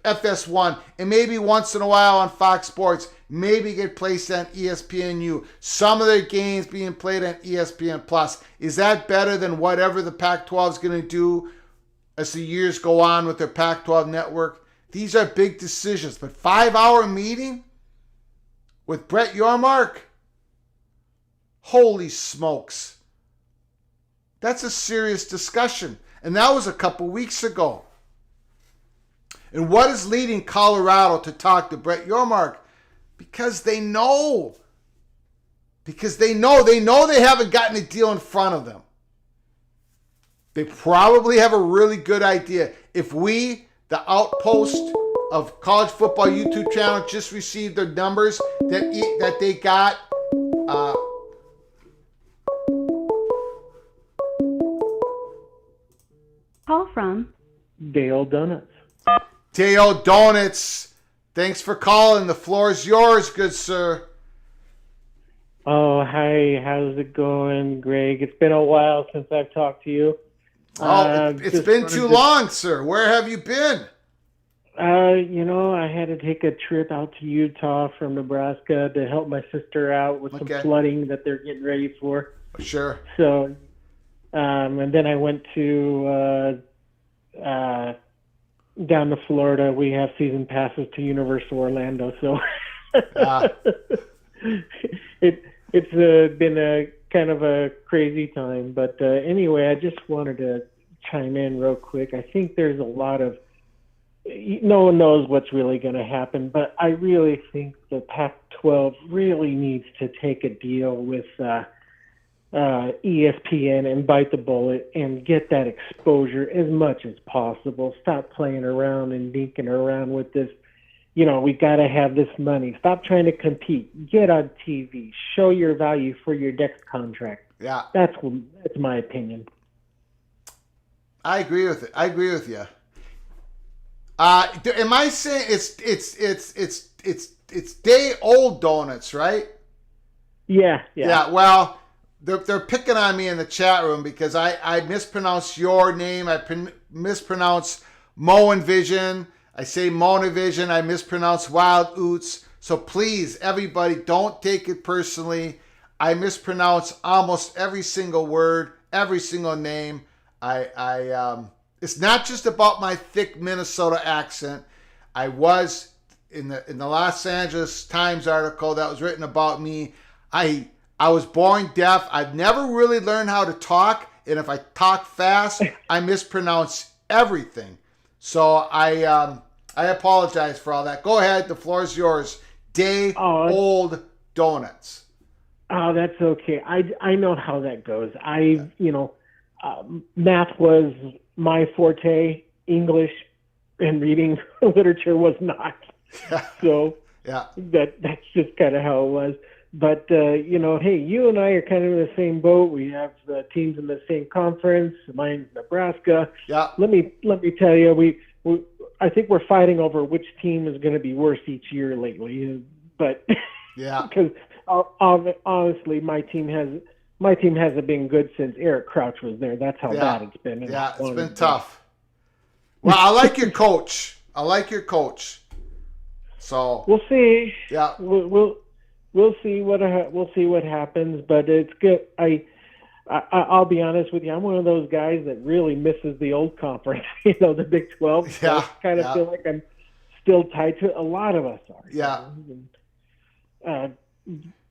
FS1, and maybe once in a while on Fox Sports, maybe get placed on ESPNU. Some of their games being played on ESPN Plus. Is that better than whatever the Pac-12 is going to do as the years go on with their Pac-12 network? These are big decisions. But 5-hour meeting with Brett Yormark? Holy smokes. That's a serious discussion. And that was a couple weeks ago. And what is leading Colorado to talk to Brett Yormark? Because they know. Because they know they haven't gotten a deal in front of them. They probably have a really good idea. If we, the Outpost of College Football YouTube channel, just received their numbers that they got, Call from Dale Donuts. Teo Donuts, thanks for calling. The floor is yours, good sir. Oh, hi. How's it going, Greg? It's been a while since I've talked to you. It's been too long, sir. Where have you been? I had to take a trip out to Utah from Nebraska to help my sister out with some flooding that they're getting ready for. Sure. So, and then I went to down to Florida. We have season passes to Universal Orlando, so it's been a kind of a crazy time. But anyway, I just wanted to chime in real quick. I think there's a lot of no one knows what's really going to happen, but I really think the Pac-12 really needs to take a deal with ESPN and bite the bullet and get that exposure as much as possible. Stop playing around and dinking around with this. We got to have this money. Stop trying to compete. Get on TV. Show your value for your next contract. Yeah. That's my opinion. I agree with it. I agree with you. Am I saying it's day old donuts, right? Yeah. Well, they're picking on me in the chat room because I mispronounce your name. I mispronounce Moen Vision. I say Mona Vision. I mispronounce Wild Oots. So please, everybody, don't take it personally. I mispronounce almost every single word, every single name. It's not just about my thick Minnesota accent. I was in the Los Angeles Times article that was written about me. I was born deaf. I've never really learned how to talk, and if I talk fast, I mispronounce everything. So I apologize for all that. Go ahead. The floor is yours. Day-old donuts. Oh, that's okay. I know how that goes. Math was my forte. English and reading literature was not. So that's just kind of how it was. But hey, you and I are kind of in the same boat. We have teams in the same conference. Mine's Nebraska. Yeah. Let me tell you, I think we're fighting over which team is going to be worse each year lately. But yeah, because honestly, my team hasn't been good since Eric Crouch was there. That's how bad it's been. Yeah, it's been tough. Well, I like your coach. So we'll see. Yeah, we'll see what happens. But it's good. I'll be honest with you. I'm one of those guys that really misses the old conference. The Big 12. So I kind of feel like I'm still tied to it. A lot of us are. Yeah.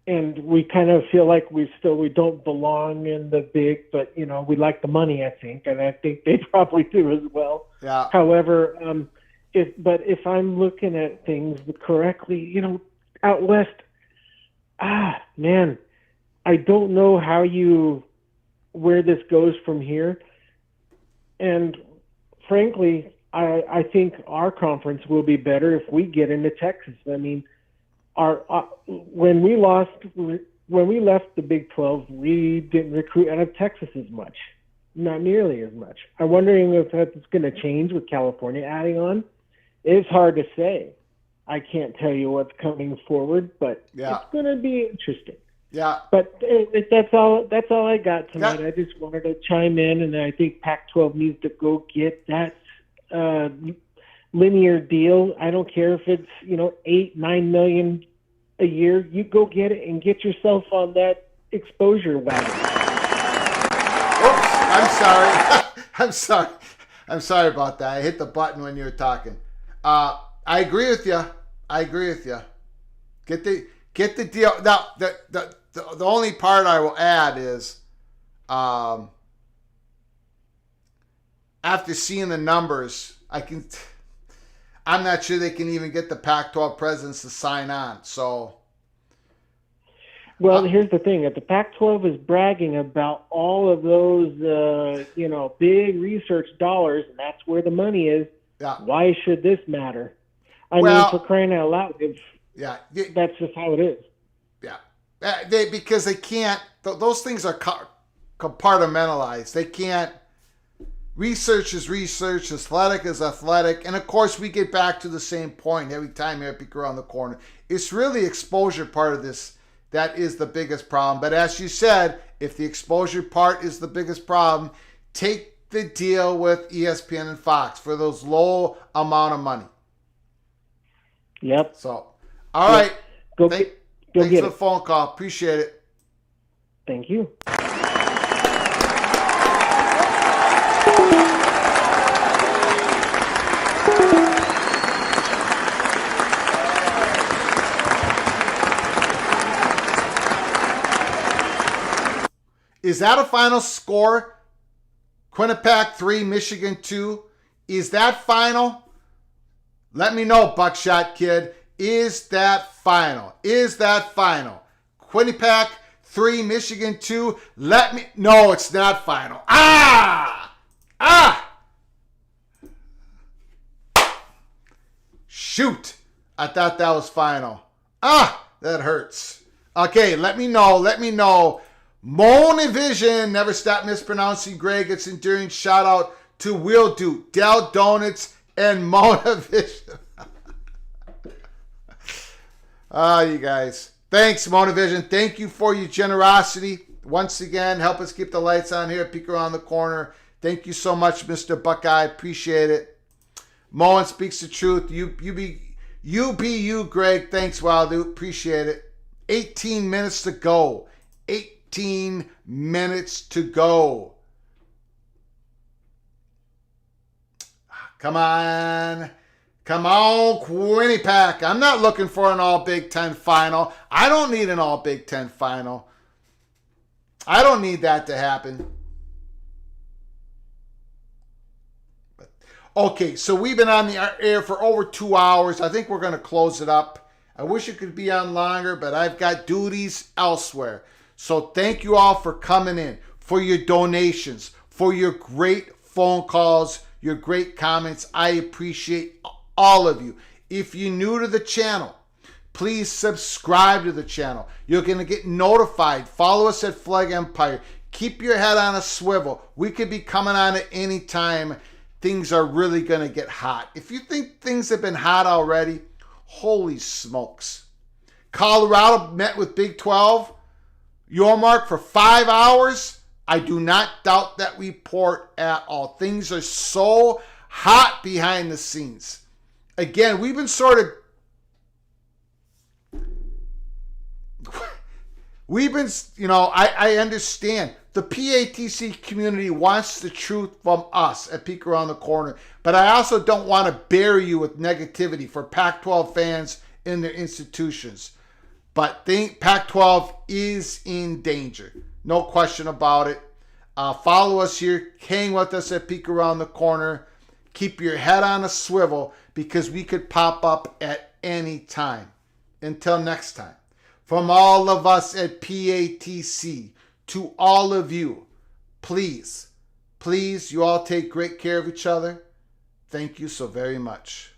And we kind of feel like we don't belong in the big, but we like the money, I think, and I think they probably do as well. Yeah. However, if I'm looking at things correctly, out west, man, I don't know where this goes from here, and frankly, I think our conference will be better if we get into Texas. I mean, when we left the Big 12, we didn't recruit out of Texas as much, not nearly as much. I'm wondering if that's going to change with California adding on. It's hard to say. I can't tell you what's coming forward, but it's going to be interesting. Yeah. But that's all I got tonight. I just wanted to chime in, and I think Pac-12 needs to go get that linear deal. I don't care if it's $8-9 million a year. You go get it and get yourself on that exposure wagon. Oops, I'm sorry about that. I hit the button when you were talking. I agree with you. Get the deal. Now the only part I will add is after seeing the numbers, I'm not sure they can even get the Pac-12 presidents to sign on. So, well, here's the thing: the Pac-12 is bragging about all of those, big research dollars, and that's where the money is. Yeah. Why should this matter? I mean, for crying out loud, that's just how it is. Yeah, because they can't. Those things are compartmentalized. They can't. Research is research, athletic is athletic, and of course we get back to the same point every time you peek around the corner. It's really exposure part of this that is the biggest problem. But as you said, if the exposure part is the biggest problem, take the deal with ESPN and Fox for those low amount of money. Yep. So, all right. Thanks for the phone call. Appreciate it. Thank you. Is that a final score? Quinnipiac 3, Michigan 2. Is that final? Let me know, Buckshot Kid. Is that final? Quinnipiac 3, Michigan 2. Let me... No, it's not final. Shoot. I thought that was final. That hurts. Okay, let me know. Monavision, never stop mispronouncing Greg. It's enduring. Shout out to Will Do, Dell Donuts, and Monavision. You guys. Thanks, Monavision. Thank you for your generosity. Once again, help us keep the lights on here. Peek around the corner. Thank you so much, Mr. Buckeye. Appreciate it. Moen speaks the truth. You You be you, Greg. Thanks, Wild Dude. Appreciate it. 18 minutes to go. 18 minutes to go. Come on. Come on, Quinnipiac. I'm not looking for an all Big Ten final. I don't need an all Big Ten final. I don't need that to happen. Okay, so we've been on the air for over 2 hours. I think we're going to close it up. I wish it could be on longer, but I've got duties elsewhere. So thank you all for coming in, for your donations, for your great phone calls, your great comments. I appreciate all of you. If you're new to the channel, please subscribe to the channel. You're going to get notified. Follow us at Flag Empire. Keep your head on a swivel. We could be coming on at any time. Things are really going to get hot. If you think things have been hot already, holy smokes. Colorado met with Big 12, Yormark, for 5 hours. I do not doubt that report at all. Things are so hot behind the scenes. Again, we've been sort of... I understand. The PATC community wants the truth from us at Peek Around the Corner, but I also don't want to bury you with negativity for Pac-12 fans in their institutions. But Pac-12 is in danger. No question about it. Follow us here. Hang with us at Peek Around the Corner. Keep your head on a swivel because we could pop up at any time. Until next time. From all of us at PATC to all of you, please, you all take great care of each other. Thank you so very much.